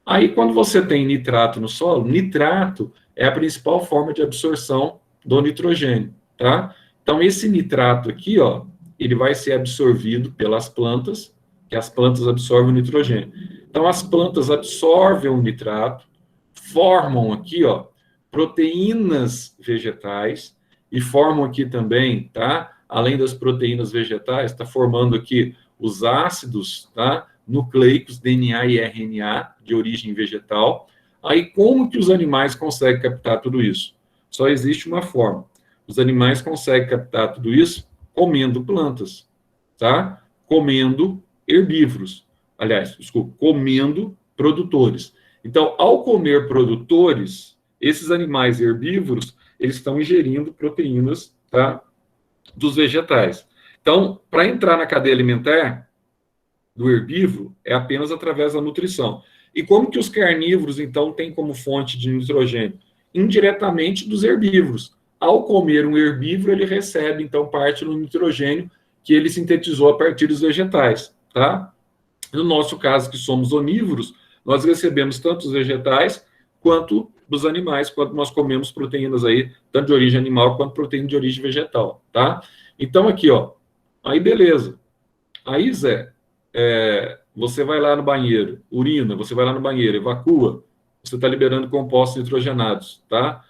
Aí, quando você tem nitrato no solo, nitrato é a principal forma de absorção do nitrogênio, tá? Então, esse nitrato aqui, ó, ele vai ser absorvido pelas plantas, que as plantas absorvem o nitrogênio. Então, as plantas absorvem o nitrato, formam aqui, ó, proteínas vegetais e formam aqui também, tá? Além das proteínas vegetais, está formando aqui os ácidos, tá? Nucleicos, DNA e RNA, de origem vegetal. Aí, como que os animais conseguem captar tudo isso? Só existe uma forma. Os animais conseguem captar tudo isso comendo plantas, tá? Comendo herbívoros. Aliás, desculpa, comendo produtores. Então, ao comer produtores, esses animais herbívoros, eles estão ingerindo proteínas, tá? Dos vegetais. Então, para entrar na cadeia alimentar do herbívoro, é apenas através da nutrição. E como que os carnívoros, então, têm como fonte de nitrogênio? Indiretamente dos herbívoros. Ao comer um herbívoro, ele recebe, então, parte do nitrogênio que ele sintetizou a partir dos vegetais, tá? No nosso caso, que somos onívoros, nós recebemos tanto os vegetais quanto dos animais, quando nós comemos proteínas aí, tanto de origem animal quanto proteína de origem vegetal, tá? Então, aqui, ó, aí beleza. Aí, Zé, você vai lá no banheiro, urina, você vai lá no banheiro, evacua, você está liberando compostos nitrogenados, tá?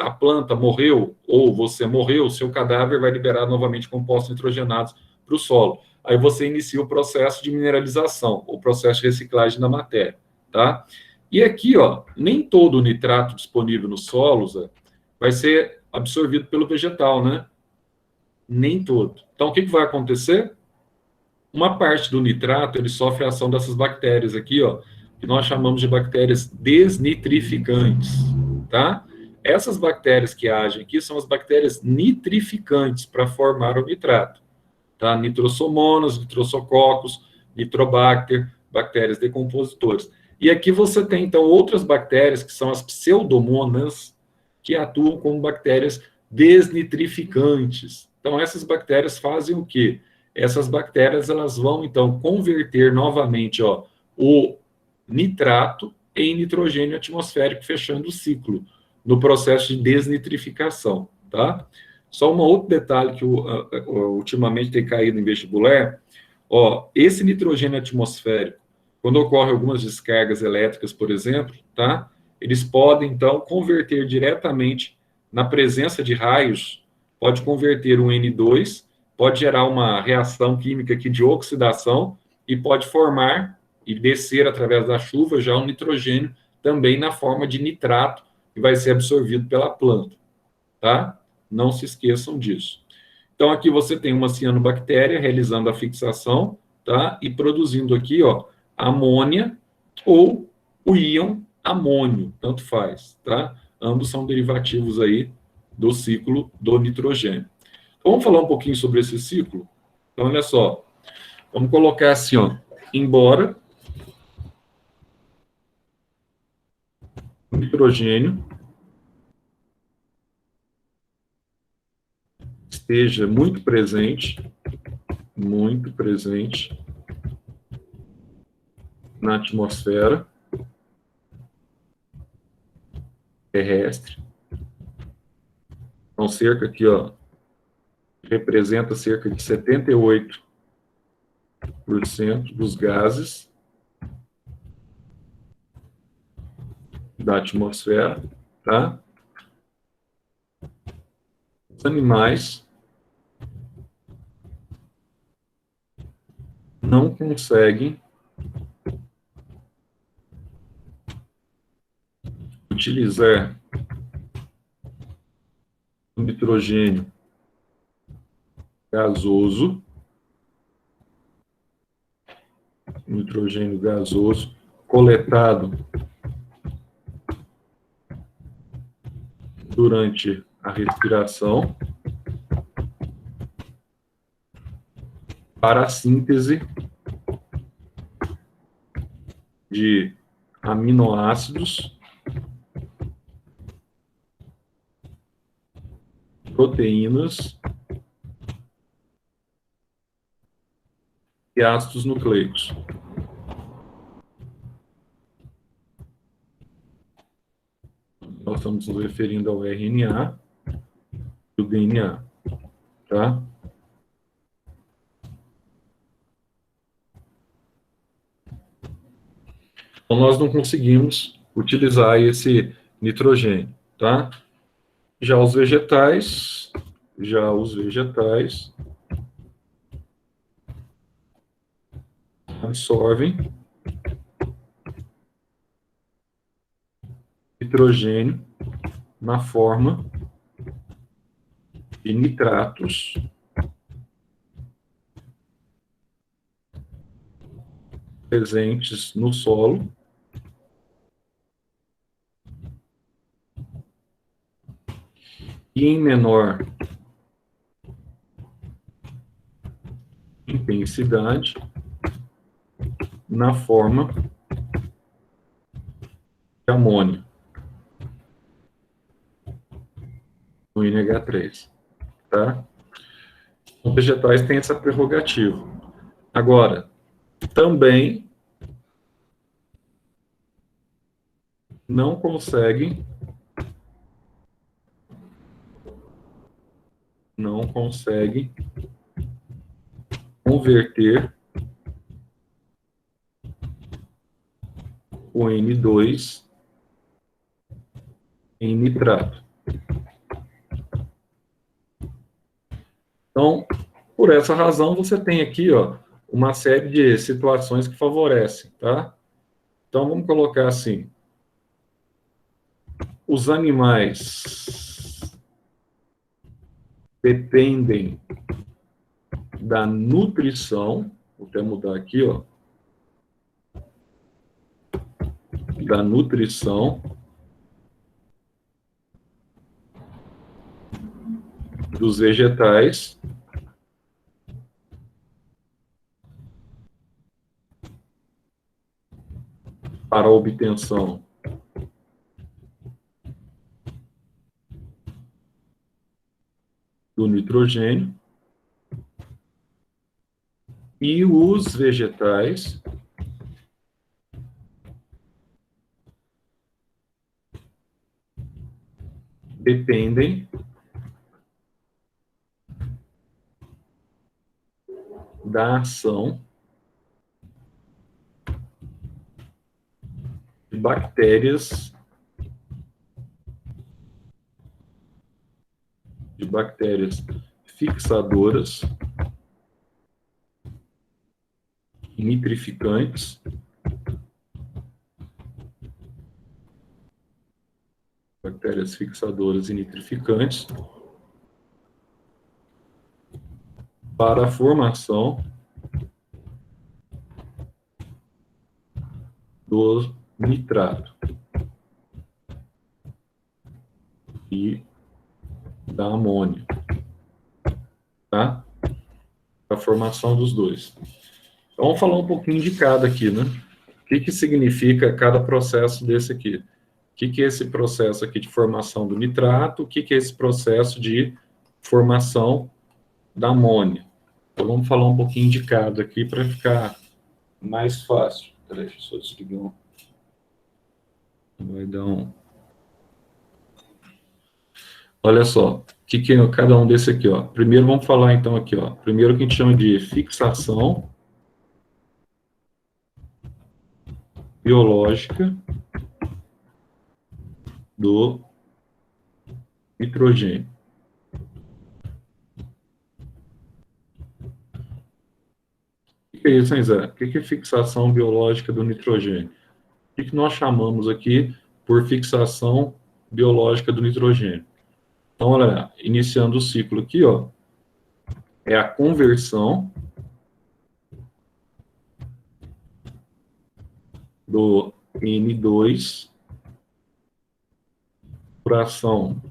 A planta morreu, ou você morreu, seu cadáver vai liberar novamente compostos nitrogenados para o solo. Aí você inicia o processo de mineralização, o processo de reciclagem da matéria, tá? E aqui, ó, nem todo o nitrato disponível nos solos vai ser absorvido pelo vegetal, né? Nem todo. Então, o que vai acontecer? Uma parte do nitrato, ele sofre a ação dessas bactérias aqui, ó, que nós chamamos de bactérias desnitrificantes, tá? Essas bactérias que agem aqui são as bactérias nitrificantes para formar o nitrato, tá? Nitrossomonas, nitrosococos, nitrobacter, bactérias decompositoras. E aqui você tem, então, outras bactérias, que são as pseudomonas, que atuam como bactérias desnitrificantes. Então, essas bactérias fazem o quê? Essas bactérias elas vão, então, converter novamente ó, o nitrato em nitrogênio atmosférico, fechando o ciclo no processo de desnitrificação, tá? Só um outro detalhe que ultimamente tem caído em vestibular, ó, esse nitrogênio atmosférico, quando ocorre algumas descargas elétricas, por exemplo, tá? Eles podem, então, converter diretamente na presença de raios, pode converter um N2, pode gerar uma reação química aqui de oxidação e pode formar e descer através da chuva já um nitrogênio também na forma de nitrato que vai ser absorvido pela planta, tá? Não se esqueçam disso. Então, aqui você tem uma cianobactéria realizando a fixação, tá? E produzindo aqui, ó, amônia ou o íon amônio, tanto faz, tá? Ambos são derivativos aí do ciclo do nitrogênio. Então, vamos falar um pouquinho sobre esse ciclo? Então, olha só. Vamos colocar assim, ó. Embora o nitrogênio esteja muito presente na atmosfera terrestre. Então, cerca aqui, ó, representa cerca de 78% dos gases da atmosfera, tá? Os animais não conseguem utilizar o nitrogênio gasoso, coletado durante a respiração para a síntese de aminoácidos, proteínas e ácidos nucleicos. Nós estamos nos referindo ao RNA e o DNA, tá? Então, nós não conseguimos utilizar esse nitrogênio, tá? Já os vegetais absorvem nitrogênio na forma de nitratos presentes no solo e em menor intensidade na forma de amônio, no NH3, tá? Os vegetais têm essa prerrogativa. Agora, também não conseguem converter o N2 em nitrato. Então, por essa razão, você tem aqui, ó, uma série de situações que favorecem, tá? Então, vamos colocar assim: os animais dependem da nutrição, vou até mudar aqui, ó, da nutrição dos vegetais para a obtenção do nitrogênio, e os vegetais dependem da ação de bactérias fixadoras e nitrificantes para a formação do nitrato e da amônia, tá? A formação dos dois. Então, vamos falar um pouquinho de cada aqui, né? O que significa cada processo desse aqui? O que é esse processo aqui de formação do nitrato? O que é esse processo de formação da amônia? Então, vamos falar um pouquinho de cada aqui para ficar mais fácil. Peraí, deixa eu só desligar um. Vai dar um. Olha só, o que é cada um desse aqui, ó. Primeiro vamos falar então aqui, ó. Primeiro que a gente chama de fixação biológica do nitrogênio. O que é isso, hein, Zé? O que é fixação biológica do nitrogênio? O que nós chamamos aqui por fixação biológica do nitrogênio? Então, olha, iniciando o ciclo aqui, ó, é a conversão do N2 por ação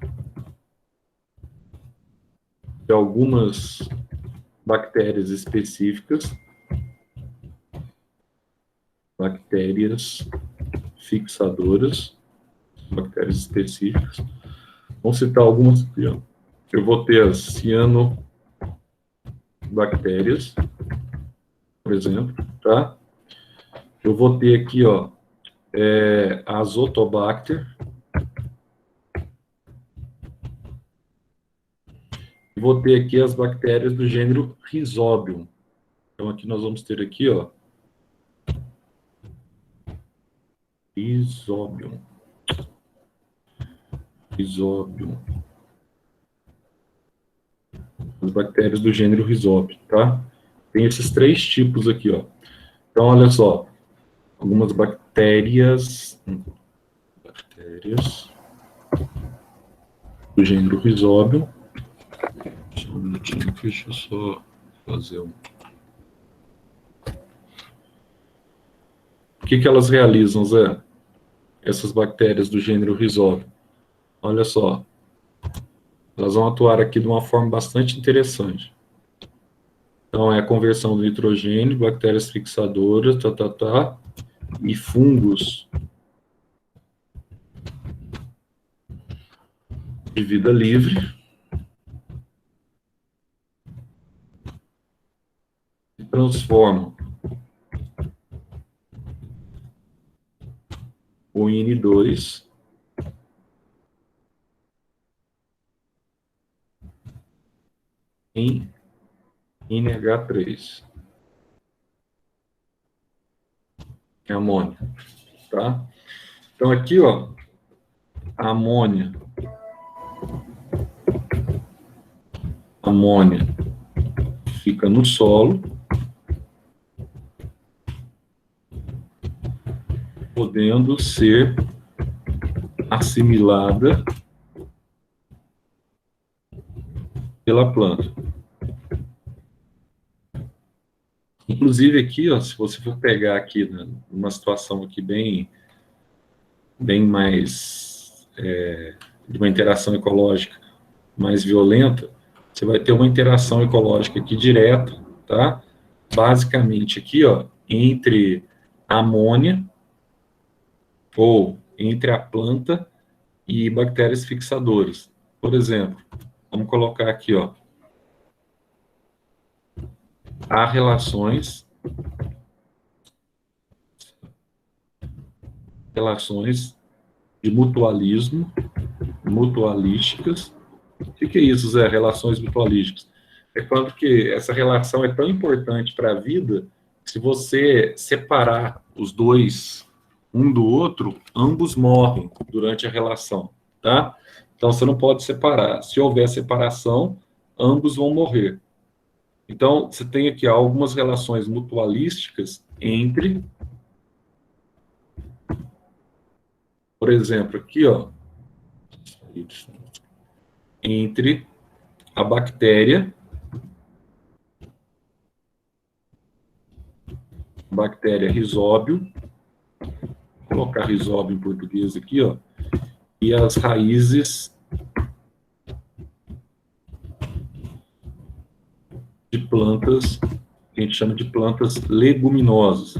de algumas bactérias específicas, bactérias fixadoras, bactérias específicas. Vamos citar algumas aqui, ó. Eu vou ter as cianobactérias, por exemplo, tá? Eu vou ter aqui, ó, a Azotobacter. E vou ter aqui as bactérias do gênero Rhizobium. Então, aqui nós vamos ter aqui, ó, Rhizobium. As bactérias do gênero Rhizobium, tá? Tem esses três tipos aqui, ó. Então, olha só. Algumas bactérias do gênero Rhizobium. Só um minutinho, deixa eu só fazer um. O que elas realizam, Zé? Essas bactérias do gênero Rhizobium. Olha só. Elas vão atuar aqui de uma forma bastante interessante. Então, é a conversão do nitrogênio, bactérias fixadoras, e fungos de vida livre. Se transformam o N2 em NH3, que é amônia, tá? Então, aqui, ó, a amônia fica no solo, podendo ser assimilada pela planta. Inclusive aqui, ó, se você for pegar aqui, né, uma situação aqui bem mais de uma interação ecológica mais violenta, você vai ter uma interação ecológica aqui direta, tá? Basicamente aqui, ó, entre a amônia ou entre a planta e bactérias fixadoras. Por exemplo, vamos colocar aqui, ó, há relações de mutualísticas. O que é isso, Zé? Relações mutualísticas. É quando que essa relação é tão importante para a vida, que se você separar os dois um do outro, ambos morrem durante a relação, tá? Então, você não pode separar. Se houver separação, ambos vão morrer. Então, você tem aqui algumas relações mutualísticas entre, por exemplo, aqui, ó, entre a bactéria Rhizobium, vou colocar Rhizobium em português aqui, ó, e as raízes de plantas, que a gente chama de plantas leguminosas.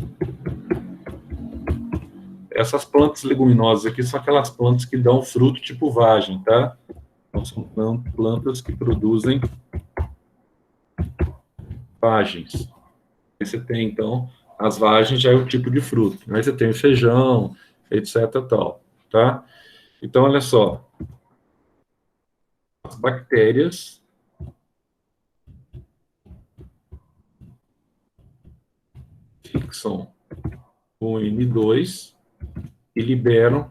Essas plantas leguminosas aqui são aquelas plantas que dão fruto tipo vagem, tá? Então, são plantas que produzem vagens. Aí você tem, então, As vagens já é o tipo de fruto. Aí você tem o feijão, etc. tal, tá? Então, olha só. As bactérias fixam o N2 e liberam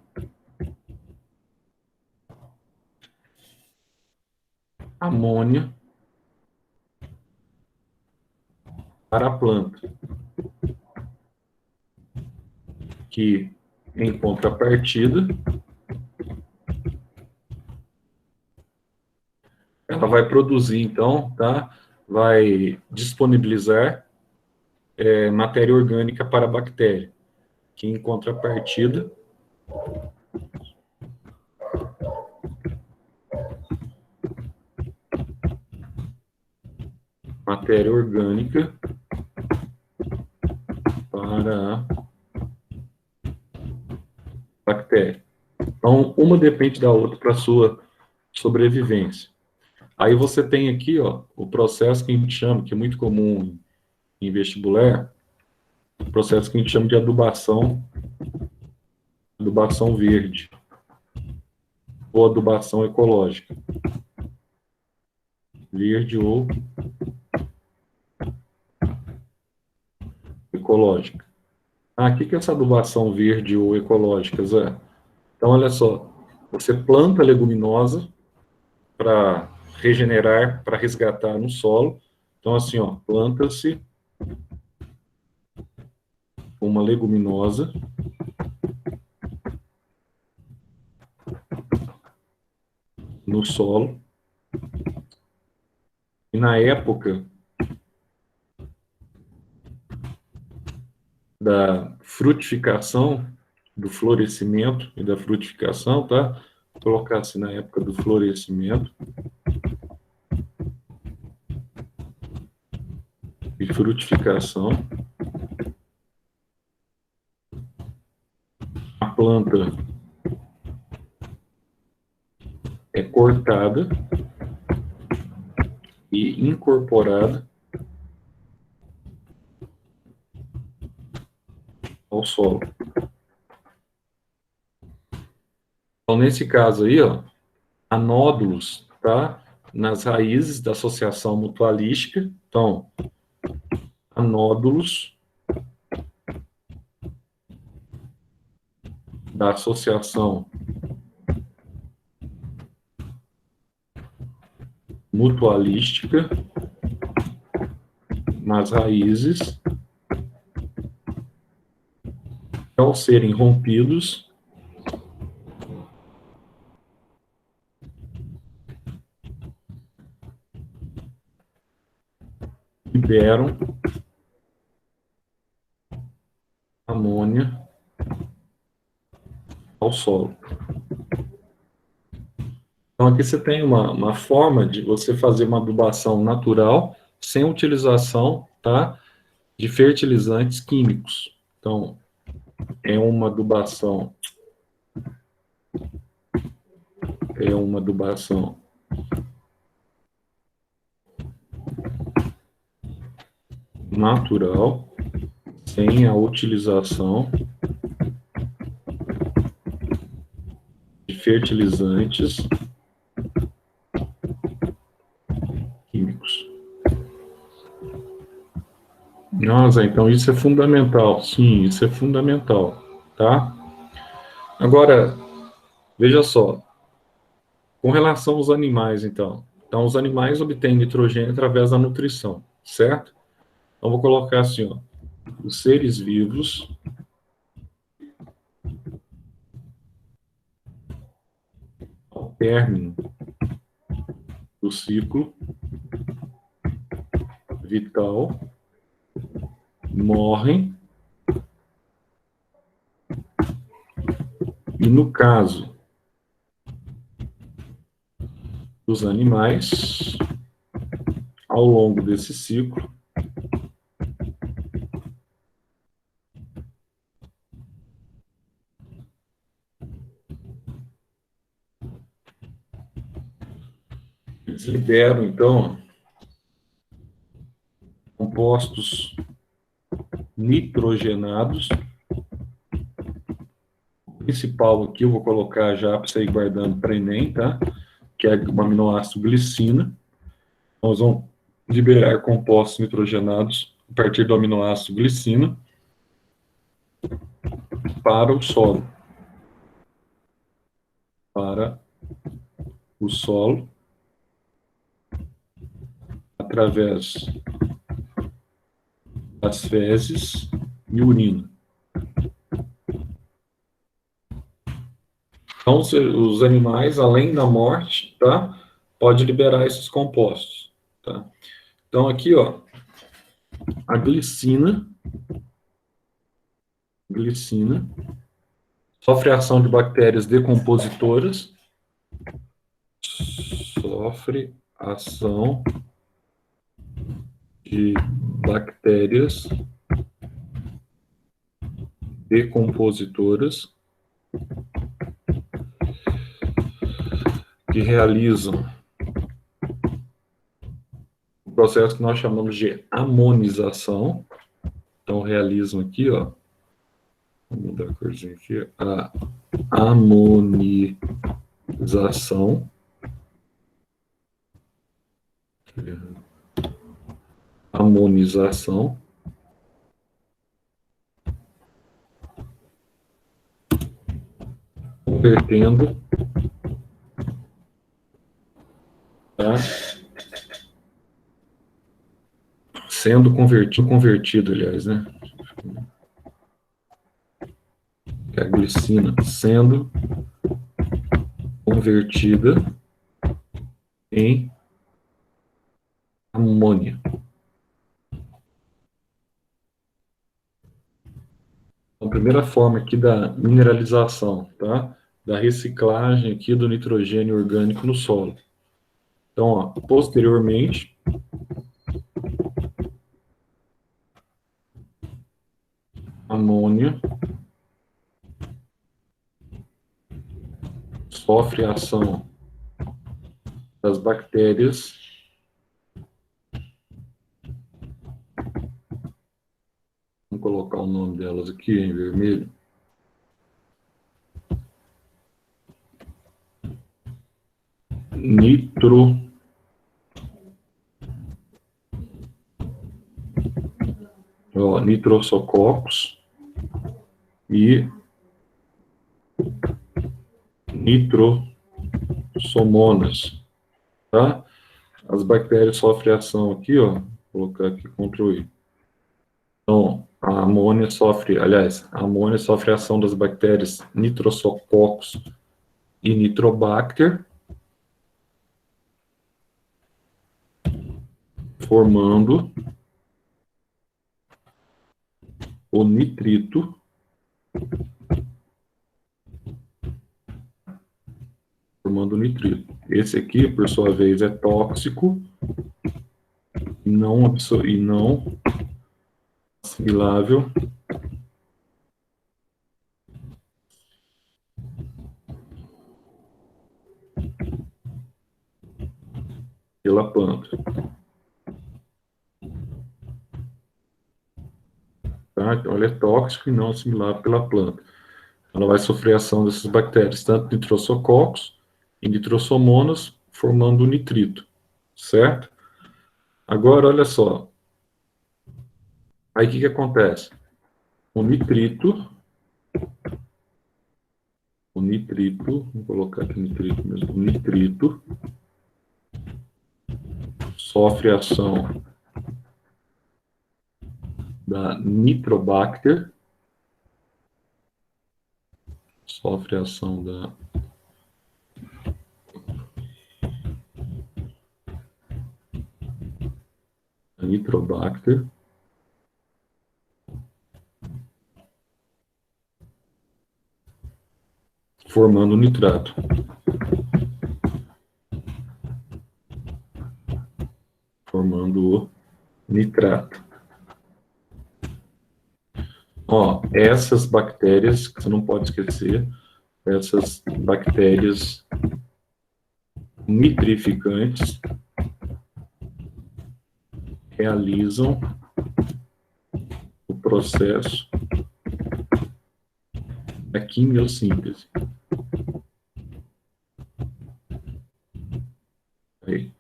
amônia para a planta, que, em contrapartida, ela vai produzir, então, tá? Vai disponibilizar matéria orgânica para a bactéria, que, em contrapartida, matéria orgânica para a bactéria. Então, uma depende da outra para a sua sobrevivência. Aí você tem aqui, ó, o processo que a gente chama, que é muito comum em vestibular, o processo que a gente chama de adubação verde, ou adubação ecológica. Verde ou ecológica. Ah, o que é essa adubação verde ou ecológica, Zé? Então, olha só, você planta leguminosa para regenerar, para resgatar no solo. Então, assim, ó, planta-se uma leguminosa no solo, e na época da frutificação, do florescimento e da frutificação, tá? Vou colocar assim, na época do florescimento e frutificação, a planta é cortada e incorporada ao solo. Então, nesse caso aí, ó, há nódulos, tá? Nas raízes da associação mutualística. Então, há nódulos da associação mutualística nas raízes, ao serem rompidos, liberam amônia ao solo. Então, aqui você tem uma forma de você fazer uma adubação natural sem utilização, tá, de fertilizantes químicos. Então, é uma adubação natural sem a utilização de fertilizantes químicos. Nossa, então isso é fundamental. Sim, isso é fundamental, tá? Agora, veja só, com relação aos animais, então. Então, os animais obtêm nitrogênio através da nutrição, certo? Então, vou colocar assim, ó, os seres vivos ao término do ciclo vital morrem, e no caso dos animais, ao longo desse ciclo, eles liberam, então, compostos nitrogenados. O principal aqui eu vou colocar já para você ir guardando para Enem, tá? Que é o aminoácido glicina. Nós vamos liberar compostos nitrogenados a partir do aminoácido glicina para o solo. Para o solo, através das fezes e urina. Então, os animais, além da morte, tá? Pode liberar esses compostos, tá? Então, aqui, ó, a glicina sofre ação de bactérias decompositoras, sofre ação de bactérias decompositoras que realizam o processo que nós chamamos de amonização. Então, realizam aqui, ó, vou mudar a corzinha aqui, a amonização. Amonização. Convertendo, tá? Sendo convertido, aliás, né? A glicina sendo convertida em amônia. A primeira forma aqui da mineralização, tá? Da reciclagem aqui do nitrogênio orgânico no solo. Então, ó, posteriormente, amônia sofre a ação das bactérias vamos colocar o nome delas aqui em vermelho. Nitrossococos e nitrossomonas, tá? As bactérias sofrem ação aqui, ó, vou colocar aqui Ctrl I. Então, a amônia sofre ação das bactérias Nitrosococcus e Nitrobacter, formando o nitrito, Esse aqui, por sua vez, é tóxico e não assimilável pela planta. Tá? Então, ele é tóxico e não assimilável pela planta. Ela vai sofrer a ação dessas bactérias, tanto nitrosococcus e nitrossomonas, formando o nitrito, certo? Agora, olha só. Aí, o que acontece? O nitrito, vou colocar aqui nitrito mesmo, o nitrito sofre a ação da Nitrobacter, Nitrobacter, formando o nitrato. Formando o nitrato. Ó, essas bactérias, que você não pode esquecer, essas bactérias nitrificantes realizam o processo da quimiossíntese. Aí,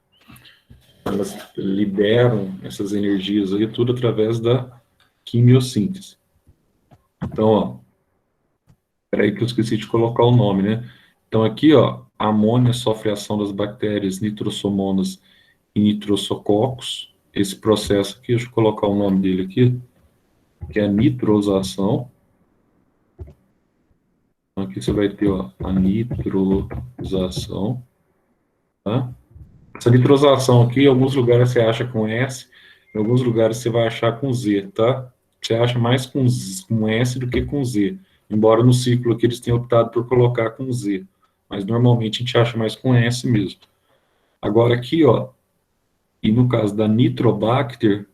elas liberam essas energias aí tudo através da quimiossíntese. Então, ó, peraí que eu esqueci de colocar o nome, né? Então, aqui, ó, a amônia sofre a ação das bactérias nitrossomonas e nitrosococcus. Esse processo aqui, deixa eu colocar o nome dele aqui, que é a nitrosação. Então, aqui você vai ter, ó, a nitrosação, tá? Essa nitrosação aqui, em alguns lugares você acha com S, em alguns lugares você vai achar com Z, tá? Você acha mais com S do que com Z, embora no ciclo aqui eles tenham optado por colocar com Z, mas normalmente a gente acha mais com S mesmo. Agora aqui, ó, e no caso da Nitrobacter,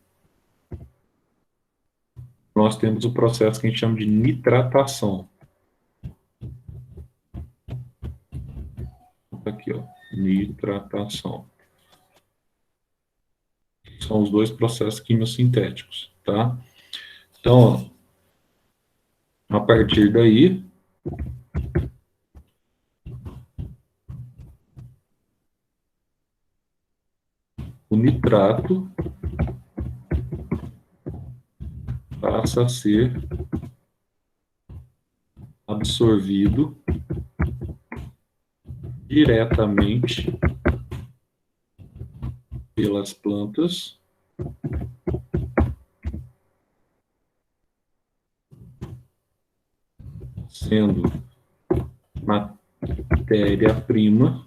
nós temos o processo que a gente chama de nitratação. Aqui, ó, nitratação. São os dois processos quimiosintéticos, tá? Então, ó, a partir daí, o nitrato passa a ser absorvido diretamente pelas plantas sendo matéria-prima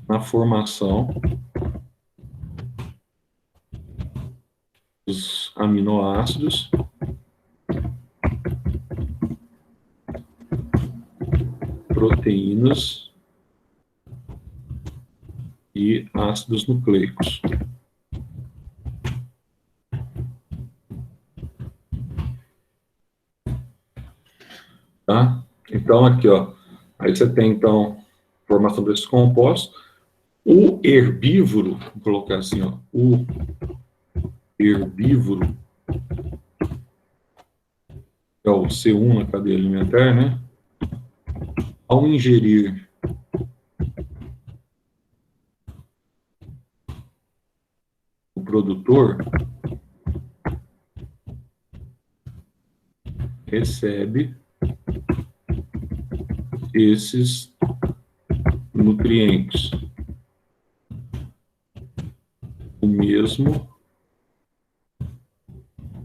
na formação dos aminoácidos proteínas e ácidos nucleicos. Tá? Então, aqui, ó, aí você tem, então, formação desses compostos. O herbívoro, vou colocar assim, ó, o herbívoro, é o C1 na cadeia alimentar, né? Ao ingerir o produtor, recebe esses nutrientes. O mesmo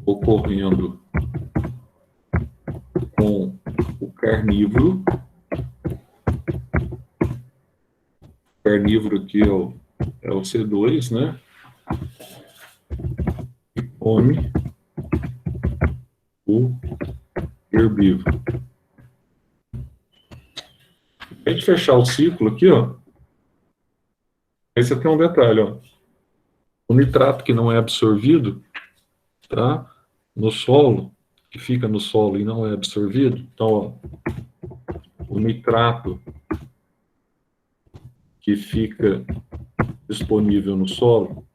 ocorrendo com o carnívoro. O carnívoro aqui é o C2, né? E come o herbívoro. Para a gente fechar o ciclo aqui, ó, aí você tem um detalhe, ó. O nitrato que não é absorvido, tá? No solo, que fica no solo e não é absorvido, então, ó, o nitrato que fica disponível no solo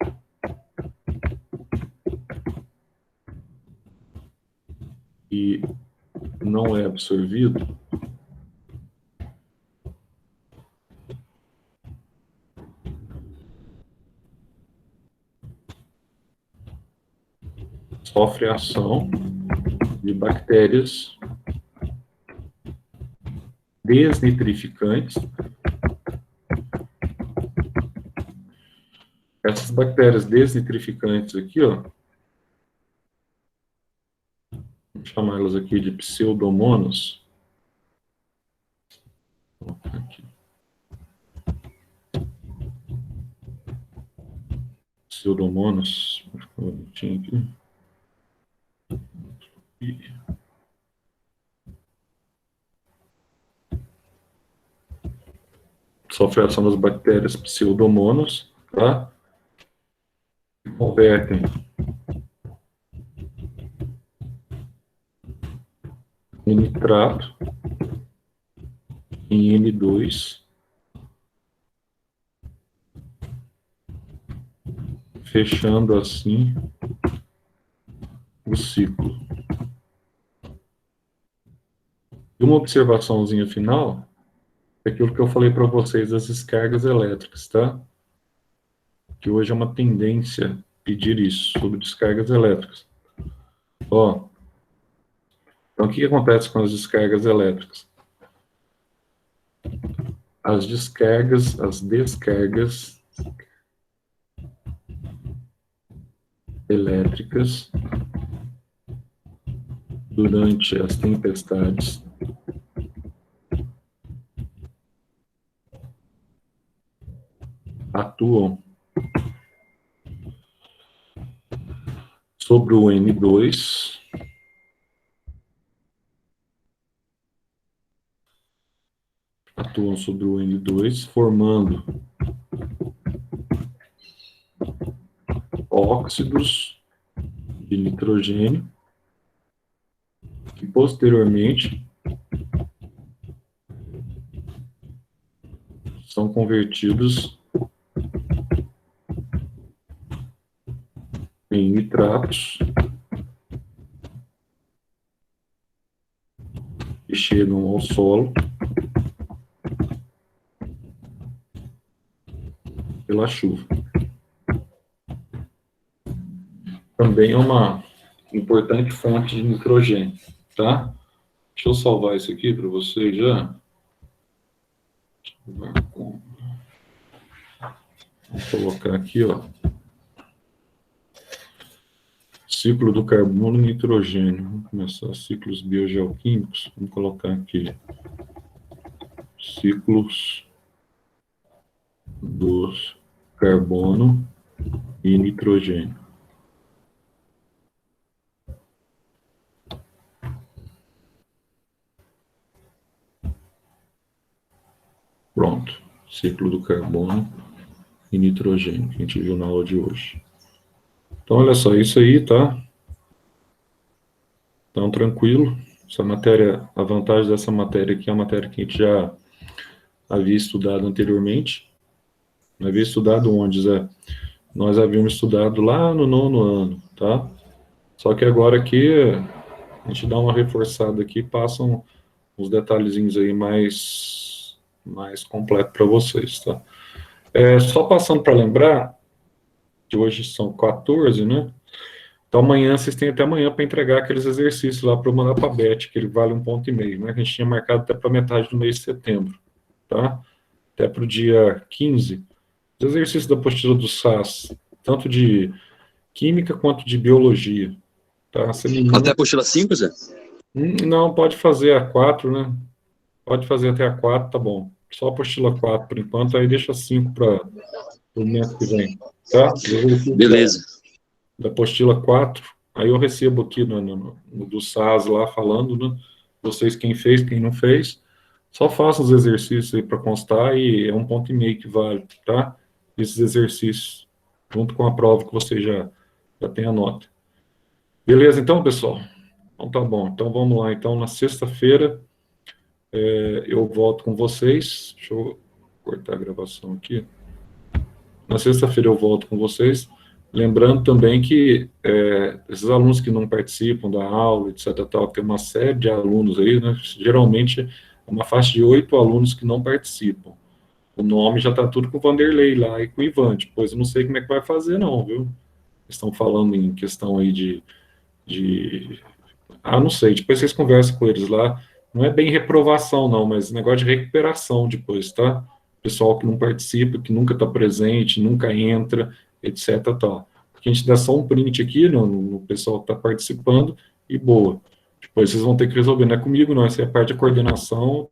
e não é absorvido, sofre a ação de bactérias desnitrificantes. Essas bactérias desnitrificantes aqui, ó, vamos chamar elas aqui de pseudomonas. Aqui. Pseudomonas, vou ficar bonitinho aqui. Sofre a ação das bactérias pseudomonas, tá? Convertem o nitrato em N2, fechando assim o ciclo. E uma observaçãozinha final é aquilo que eu falei para vocês das descargas elétricas, tá? Que hoje é uma tendência pedir isso, sobre descargas elétricas. Ó, então o que acontece com as descargas elétricas? As descargas elétricas durante as tempestades atuam sobre o N2, formando óxidos de nitrogênio, que posteriormente são convertidos em nitratos que chegam ao solo pela chuva. Também é uma importante fonte de nitrogênio, tá? Deixa eu salvar isso aqui para vocês já. Vou colocar aqui, ó. Ciclo do carbono e nitrogênio. Vamos começar ciclos biogeoquímicos. Vamos colocar aqui. Ciclos dos carbono e nitrogênio. Pronto. Ciclo do carbono e nitrogênio, que a gente viu na aula de hoje. Então, olha só, isso aí, tá? Então, tranquilo. Essa matéria, a vantagem dessa matéria aqui é a matéria que a gente já havia estudado anteriormente. Havia estudado onde, Zé? Nós havíamos estudado lá no 9º ano, tá? Só que agora aqui, a gente dá uma reforçada aqui, passam uns detalhezinhos aí mais completo para vocês, tá? Só passando para lembrar, que hoje são 14, né? Então amanhã, vocês têm até amanhã para entregar aqueles exercícios lá para eu mandar para a Beth, que ele vale 1,5 ponto, né? Que a gente tinha marcado até para metade do mês de setembro, tá? Até para o dia 15. Os exercícios da apostila do SAS, tanto de química quanto de biologia, tá? Até a apostila 5, Zé? Não, pode fazer a 4, né? Pode fazer até a 4, tá bom. Só a apostila 4 por enquanto, aí deixa 5 para o mês que vem, tá? Beleza. Da apostila 4, aí eu recebo aqui no do SAS lá falando, né? Vocês quem fez, quem não fez. Só faça os exercícios aí para constar e é 1,5 ponto que vale, tá? Esses exercícios, junto com a prova que você já tem a nota. Beleza, então, pessoal? Então tá bom. Então vamos lá. Então, na sexta-feira, eu volto com vocês. Deixa eu cortar a gravação aqui. Na sexta-feira eu volto com vocês. Lembrando também que esses alunos que não participam da aula, etc., tal, tem uma série de alunos aí, né? Geralmente é uma faixa de 8 alunos que não participam. O nome já está tudo com o Vanderlei lá e com o Ivan. Depois eu não sei como é que vai fazer, não, viu? Estão falando em questão aí não sei. Depois vocês conversam com eles lá. Não é bem reprovação, não, mas negócio de recuperação depois, tá? Pessoal que não participa, que nunca está presente, nunca entra, etc. Tal. Porque a gente dá só um print aqui no pessoal que está participando e boa. Depois vocês vão ter que resolver. Não é comigo, não. Essa é a parte de coordenação.